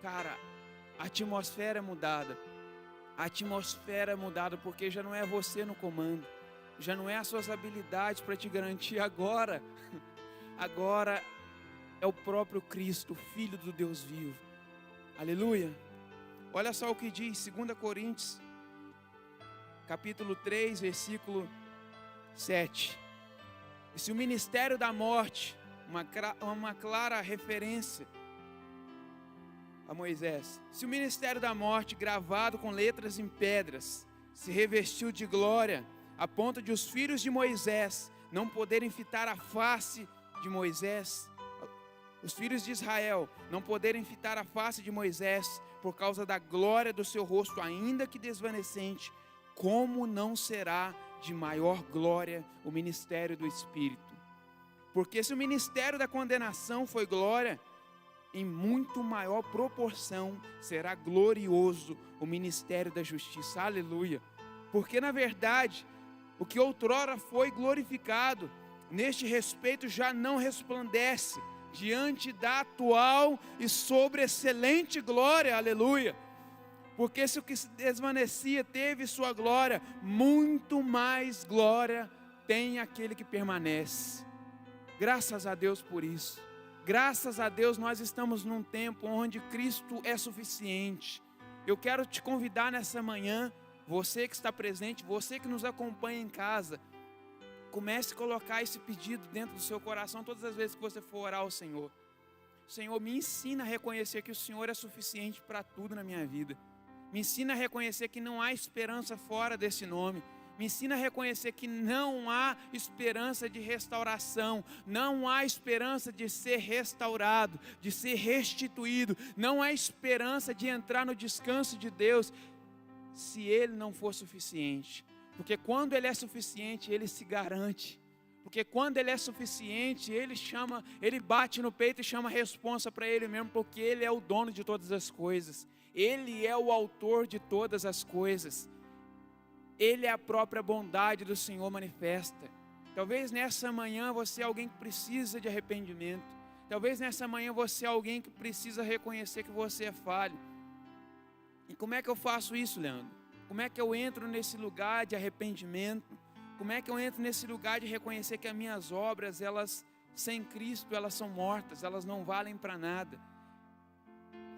cara, a atmosfera é mudada. A atmosfera é mudada porque já não é você no comando, já não é as suas habilidades para te garantir agora. Agora é o próprio Cristo, Filho do Deus vivo. Aleluia. Olha só o que diz 2 Coríntios, capítulo 3, versículo 7. E se o ministério da morte, uma clara referência a Moisés, se o ministério da morte, gravado com letras em pedras, se revestiu de glória, a ponto de os filhos de Moisés não poderem fitar a face de Moisés, os filhos de Israel não poderem fitar a face de Moisés por causa da glória do seu rosto, ainda que desvanecente, como não será de maior glória o ministério do Espírito? Porque se o ministério da condenação foi glória, em muito maior proporção será glorioso o ministério da justiça. Aleluia. Porque na verdade, o que outrora foi glorificado, neste respeito já não resplandece diante da atual e sobreexcelente glória. Aleluia. Porque se o que se desvanecia teve sua glória, muito mais glória tem aquele que permanece. Graças a Deus por isso. Graças a Deus nós estamos num tempo onde Cristo é suficiente. Eu quero te convidar nessa manhã, você que está presente, você que nos acompanha em casa, comece a colocar esse pedido dentro do seu coração todas as vezes que você for orar ao Senhor. Senhor, me ensina a reconhecer que o Senhor é suficiente para tudo na minha vida. Me ensina a reconhecer que não há esperança fora desse nome. Me ensina a reconhecer que não há esperança de restauração, não há esperança de ser restaurado, de ser restituído, não há esperança de entrar no descanso de Deus, se Ele não for suficiente. Porque quando Ele é suficiente, Ele se garante. Porque quando Ele é suficiente, Ele bate no peito e chama a responsa para Ele mesmo, porque Ele é o dono de todas as coisas. Ele é o autor de todas as coisas. Ele é a própria bondade do Senhor manifesta. Talvez nessa manhã você é alguém que precisa de arrependimento. Talvez nessa manhã você é alguém que precisa reconhecer que você é falho. E como é que eu faço isso, Leandro? Como é que eu entro nesse lugar de arrependimento? Como é que eu entro nesse lugar de reconhecer que as minhas obras, elas, sem Cristo, elas são mortas, elas não valem para nada?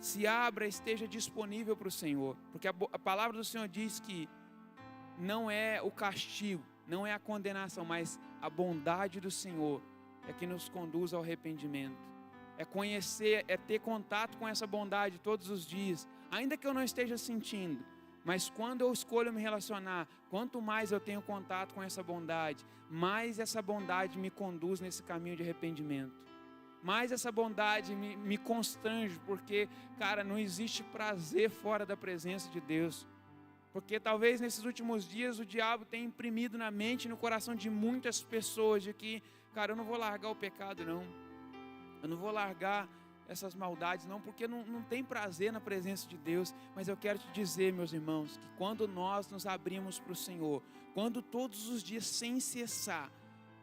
Se abra, esteja disponível para o Senhor, porque a palavra do Senhor diz que não é o castigo, não é a condenação, mas a bondade do Senhor é que nos conduz ao arrependimento. É conhecer, é ter contato com essa bondade todos os dias, ainda que eu não esteja sentindo, mas quando eu escolho me relacionar, quanto mais eu tenho contato com essa bondade, mais essa bondade me conduz nesse caminho de arrependimento. Mais essa bondade me constrange, porque, cara, não existe prazer fora da presença de Deus. Porque talvez nesses últimos dias o diabo tenha imprimido na mente e no coração de muitas pessoas de que, cara, eu não vou largar o pecado não. Eu não vou largar essas maldades não, porque não tem prazer na presença de Deus. Mas eu quero te dizer, meus irmãos, que quando nós nos abrimos para o Senhor, quando todos os dias sem cessar,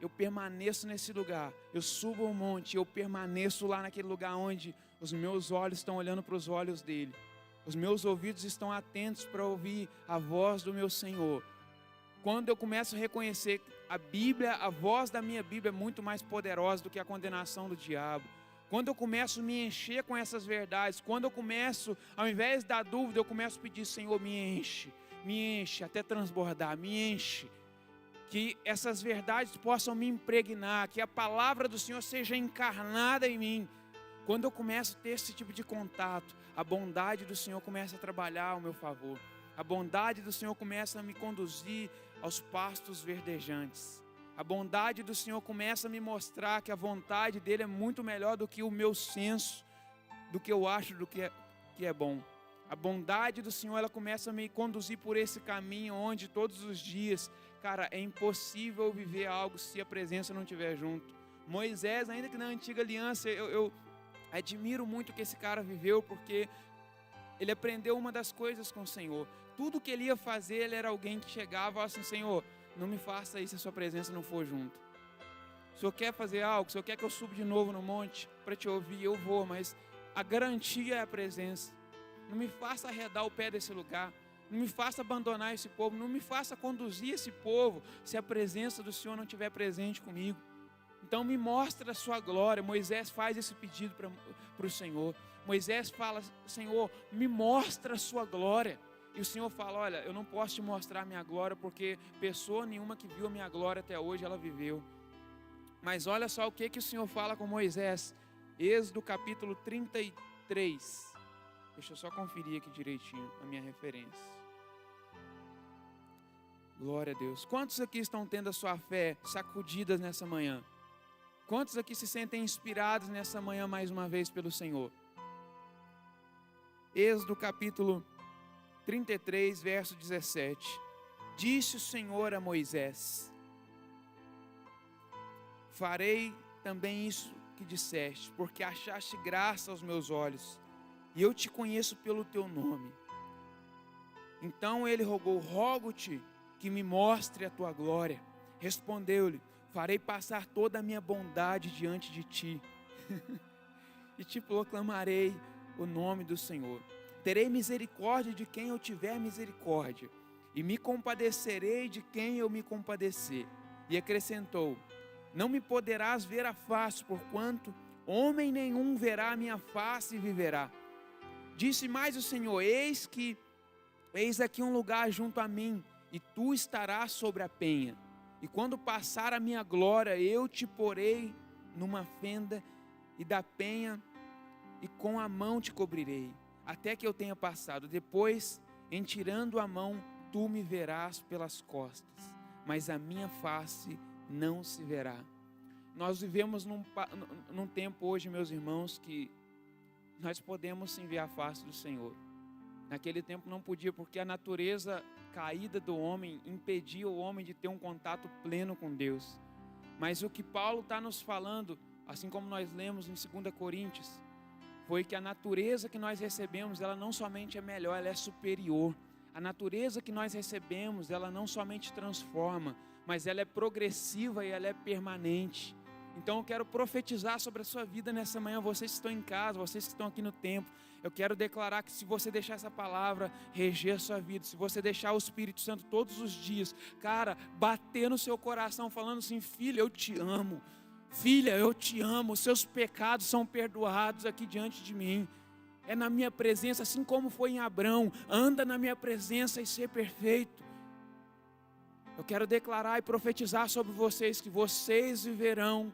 eu permaneço nesse lugar, eu subo ao monte, eu permaneço lá naquele lugar onde os meus olhos estão olhando para os olhos dele, os meus ouvidos estão atentos para ouvir a voz do meu Senhor. Quando eu começo a reconhecer a Bíblia, a voz da minha Bíblia é muito mais poderosa do que a condenação do diabo. Quando eu começo a me encher com essas verdades, quando eu começo, ao invés da dúvida, eu começo a pedir, Senhor, me enche até transbordar, me enche. Que essas verdades possam me impregnar, que a palavra do Senhor seja encarnada em mim. Quando eu começo a ter esse tipo de contato, a bondade do Senhor começa a trabalhar ao meu favor. A bondade do Senhor começa a me conduzir aos pastos verdejantes. A bondade do Senhor começa a me mostrar que a vontade dele é muito melhor do que o meu senso, do que eu acho do que é bom. A bondade do Senhor, ela começa a me conduzir por esse caminho onde todos os dias, cara, é impossível viver algo se a presença não estiver junto. Moisés, ainda que na antiga aliança, eu admiro muito o que esse cara viveu, porque ele aprendeu uma das coisas com o Senhor. Tudo que ele ia fazer, ele era alguém que chegava e falava assim, Senhor, não me faça isso se a sua presença não for junto. O Senhor quer fazer algo, o Senhor quer que eu suba de novo no monte para te ouvir, eu vou, mas a garantia é a presença. Não me faça arredar o pé desse lugar, não me faça abandonar esse povo, não me faça conduzir esse povo se a presença do Senhor não estiver presente comigo. Então me mostra a sua glória. Moisés faz esse pedido para o Senhor. Moisés fala, Senhor, me mostra a sua glória. E o Senhor fala, olha, eu não posso te mostrar a minha glória, porque pessoa nenhuma que viu a minha glória até hoje, ela viveu. Mas olha só o que o Senhor fala com Moisés. Êxodo capítulo 33. Deixa eu só conferir aqui direitinho a minha referência. Glória a Deus. Quantos aqui estão tendo a sua fé sacudida nessa manhã? Quantos aqui se sentem inspirados nessa manhã mais uma vez pelo Senhor? Êxodo capítulo 33, verso 17. Disse o Senhor a Moisés: farei também isso que disseste, porque achaste graça aos meus olhos, e eu te conheço pelo teu nome. Então ele rogou, rogo-te que me mostre a tua glória. Respondeu-lhe, farei passar toda a minha bondade diante de ti, e te proclamarei o nome do Senhor. Terei misericórdia de quem eu tiver misericórdia, e me compadecerei de quem eu me compadecer. E acrescentou, não me poderás ver a face, porquanto homem nenhum verá a minha face e viverá. Disse mais o Senhor, eis aqui um lugar junto a mim, e tu estarás sobre a penha. E quando passar a minha glória, eu te porei numa fenda, e da penha, e com a mão te cobrirei, até que eu tenha passado. Depois, em tirando a mão, tu me verás pelas costas, mas a minha face não se verá. Nós vivemos num tempo hoje, meus irmãos, que nós podemos sim ver a face do Senhor. Naquele tempo não podia, porque a natureza caída do homem impedia o homem de ter um contato pleno com Deus. Mas o que Paulo está nos falando, assim como nós lemos em 2 Coríntios, foi que a natureza que nós recebemos, ela não somente é melhor, ela é superior. A natureza que nós recebemos, ela não somente transforma, mas ela é progressiva e ela é permanente. Então eu quero profetizar sobre a sua vida nessa manhã, vocês que estão em casa, vocês que estão aqui no templo. Eu quero declarar que se você deixar essa palavra reger a sua vida, se você deixar o Espírito Santo todos os dias, cara, bater no seu coração falando assim: filha, eu te amo, filha, eu te amo, seus pecados são perdoados aqui diante de mim. É na minha presença, assim como foi em Abrão, anda na minha presença e ser perfeito. Eu quero declarar e profetizar sobre vocês que vocês viverão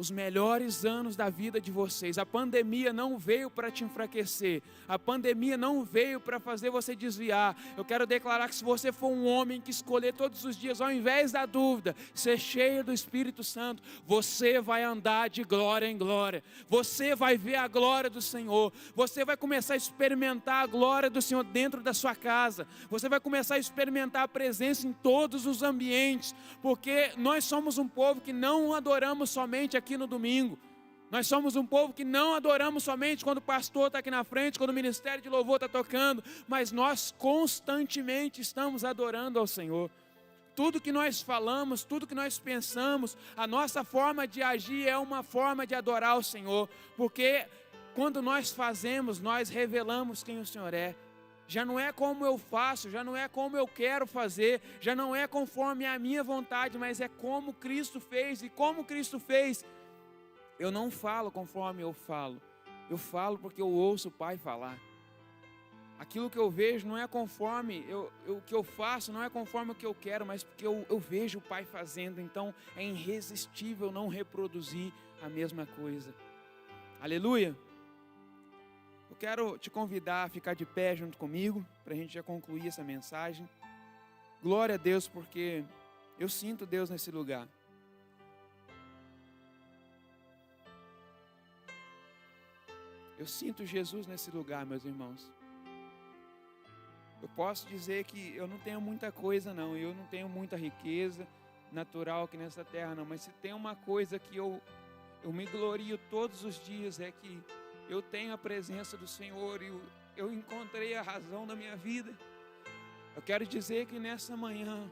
os melhores anos da vida de vocês. A pandemia não veio para te enfraquecer. A pandemia não veio para fazer você desviar. Eu quero declarar que se você for um homem que escolher todos os dias, ao invés da dúvida, ser cheio do Espírito Santo, você vai andar de glória em glória. Você vai ver a glória do Senhor. Você vai começar a experimentar a glória do Senhor dentro da sua casa. Você vai começar a experimentar a presença em todos os ambientes. Porque nós somos um povo que não adoramos somente aqui no domingo. Nós somos um povo que não adoramos somente quando o pastor está aqui na frente, quando o ministério de louvor está tocando, mas nós constantemente estamos adorando ao Senhor. Tudo que nós falamos, tudo que nós pensamos, a nossa forma de agir é uma forma de adorar ao Senhor, porque quando nós fazemos, nós revelamos quem o Senhor é. Já não é como eu faço, já não é como eu quero fazer, já não é conforme a minha vontade, mas é como Cristo fez. E como Cristo fez, eu não falo conforme eu falo porque eu ouço o Pai falar. Aquilo que eu vejo não é conforme o que eu faço, não é conforme o que eu quero, mas porque eu vejo o Pai fazendo. Então é irresistível não reproduzir a mesma coisa. Aleluia! Eu quero te convidar a ficar de pé junto comigo, para a gente já concluir essa mensagem. Glória a Deus, porque eu sinto Deus nesse lugar. Eu sinto Jesus nesse lugar, meus irmãos. Eu posso dizer que eu não tenho muita coisa não, eu não tenho muita riqueza natural aqui nessa terra não, mas se tem uma coisa que eu me glorio todos os dias é que eu tenho a presença do Senhor e eu encontrei a razão da minha vida. Eu quero dizer que nessa manhã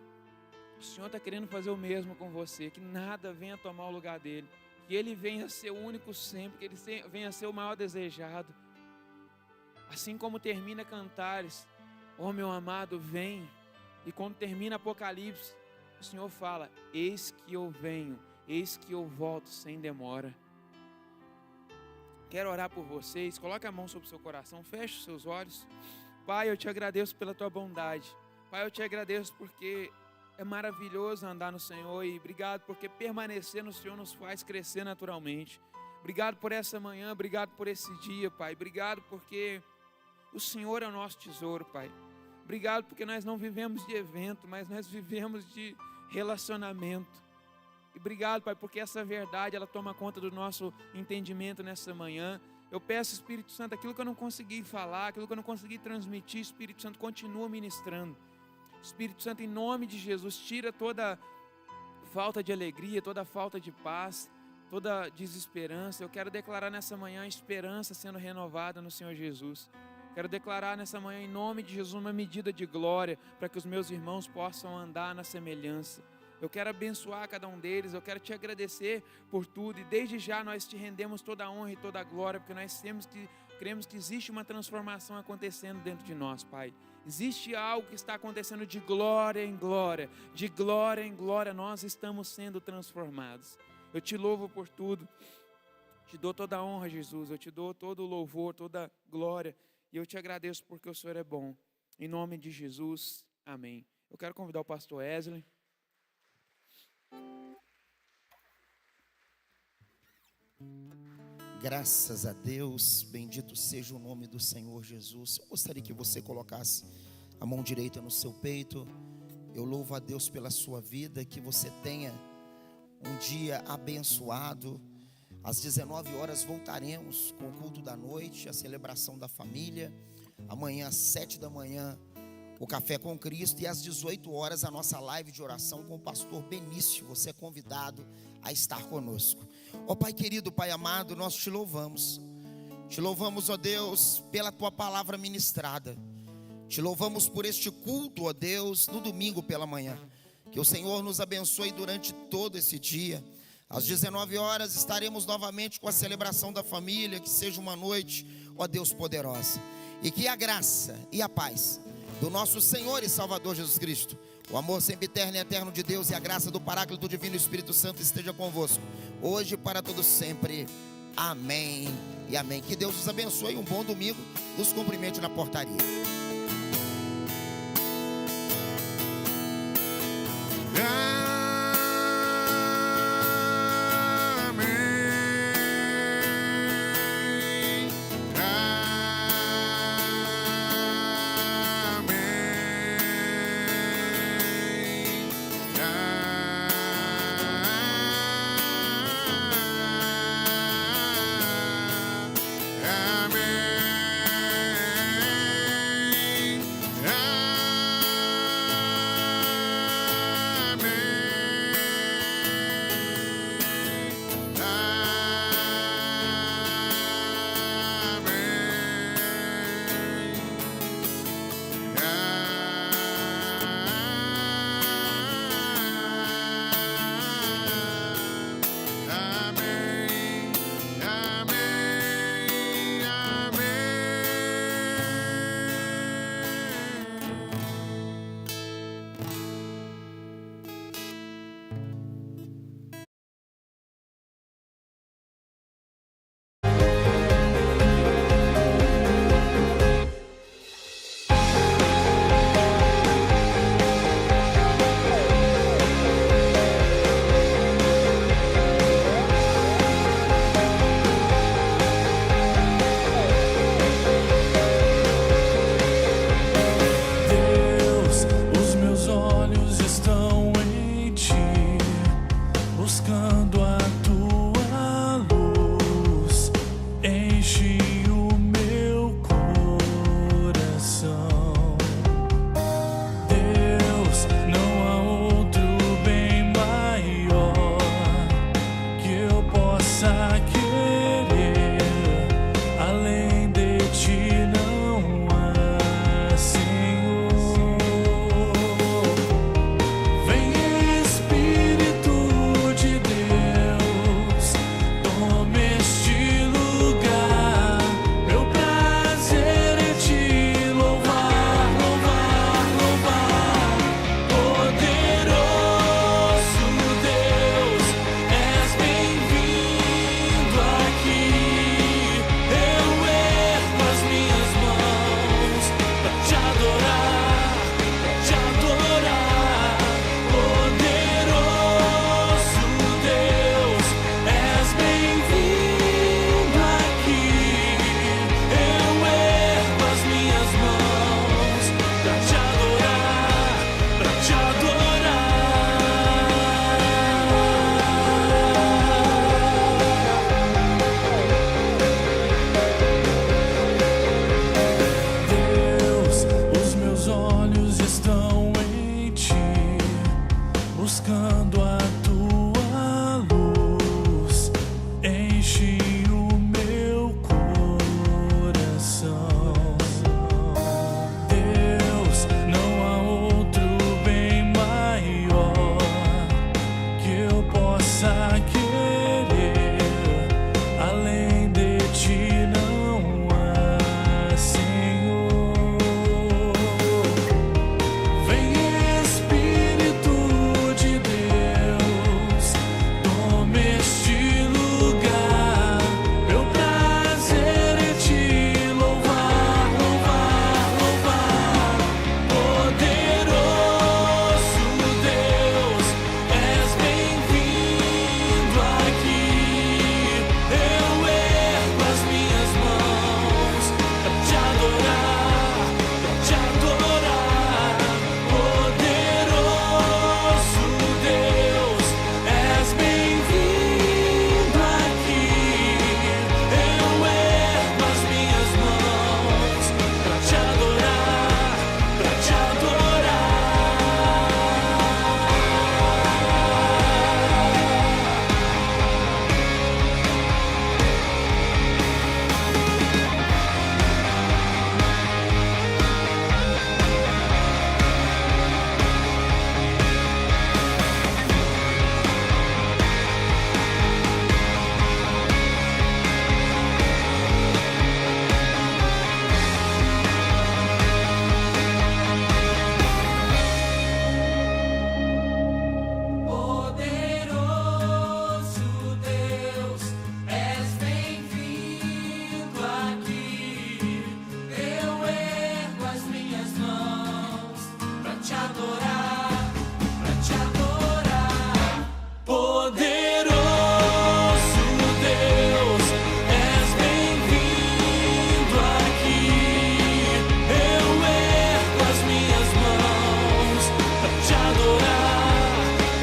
o Senhor está querendo fazer o mesmo com você, que nada venha tomar o lugar dele, que ele venha ser o único sempre, que ele venha ser o maior desejado. Assim como termina Cantares, ó meu amado, vem. E quando termina Apocalipse, o Senhor fala: eis que eu venho, eis que eu volto sem demora. Quero orar por vocês. Coloque a mão sobre o seu coração, feche os seus olhos. Pai, eu te agradeço pela tua bondade. Pai, eu te agradeço porque é maravilhoso andar no Senhor, e obrigado porque permanecer no Senhor nos faz crescer naturalmente. Obrigado por essa manhã, obrigado por esse dia, Pai. Obrigado porque o Senhor é o nosso tesouro, Pai. Obrigado porque nós não vivemos de evento, mas nós vivemos de relacionamento. E obrigado, Pai, porque essa verdade, ela toma conta do nosso entendimento nessa manhã. Eu peço, Espírito Santo, aquilo que eu não consegui falar, aquilo que eu não consegui transmitir, Espírito Santo, continua ministrando. Espírito Santo, em nome de Jesus, tira toda falta de alegria, toda falta de paz, toda desesperança. Eu quero declarar nessa manhã a esperança sendo renovada no Senhor Jesus. Quero declarar nessa manhã, em nome de Jesus, uma medida de glória para que os meus irmãos possam andar na semelhança. Eu quero abençoar cada um deles, eu quero te agradecer por tudo, e desde já nós te rendemos toda a honra e toda a glória, porque nós cremos que existe uma transformação acontecendo dentro de nós, Pai. Existe algo que está acontecendo de glória em glória, de glória em glória, nós estamos sendo transformados. Eu te louvo por tudo, te dou toda a honra, Jesus, eu te dou todo o louvor, toda a glória, e eu te agradeço porque o Senhor é bom. Em nome de Jesus, amém. Eu quero convidar o pastor Wesley. Graças a Deus, bendito seja o nome do Senhor Jesus. Eu gostaria que você colocasse a mão direita no seu peito. Eu louvo a Deus pela sua vida, que você tenha um dia abençoado. Às 19 horas voltaremos com o culto da noite, a celebração da família. Amanhã às 7 da manhã, o Café com Cristo, e às 18 horas a nossa live de oração com o pastor Benício. Você é convidado a estar conosco. Ó Pai querido, Pai amado, nós te louvamos, ó Deus, pela tua palavra ministrada. Te louvamos por este culto, ó Deus, no domingo pela manhã. Que o Senhor nos abençoe durante todo esse dia. Às 19 horas estaremos novamente com a celebração da família. Que seja uma noite, ó Deus poderosa, e que a graça e a paz do nosso Senhor e Salvador Jesus Cristo, o amor sempre eterno e eterno de Deus e a graça do Paráclito Divino Espírito Santo esteja convosco, hoje e para todos sempre. Amém e amém. Que Deus os abençoe. Um bom domingo. Nos cumprimente na portaria.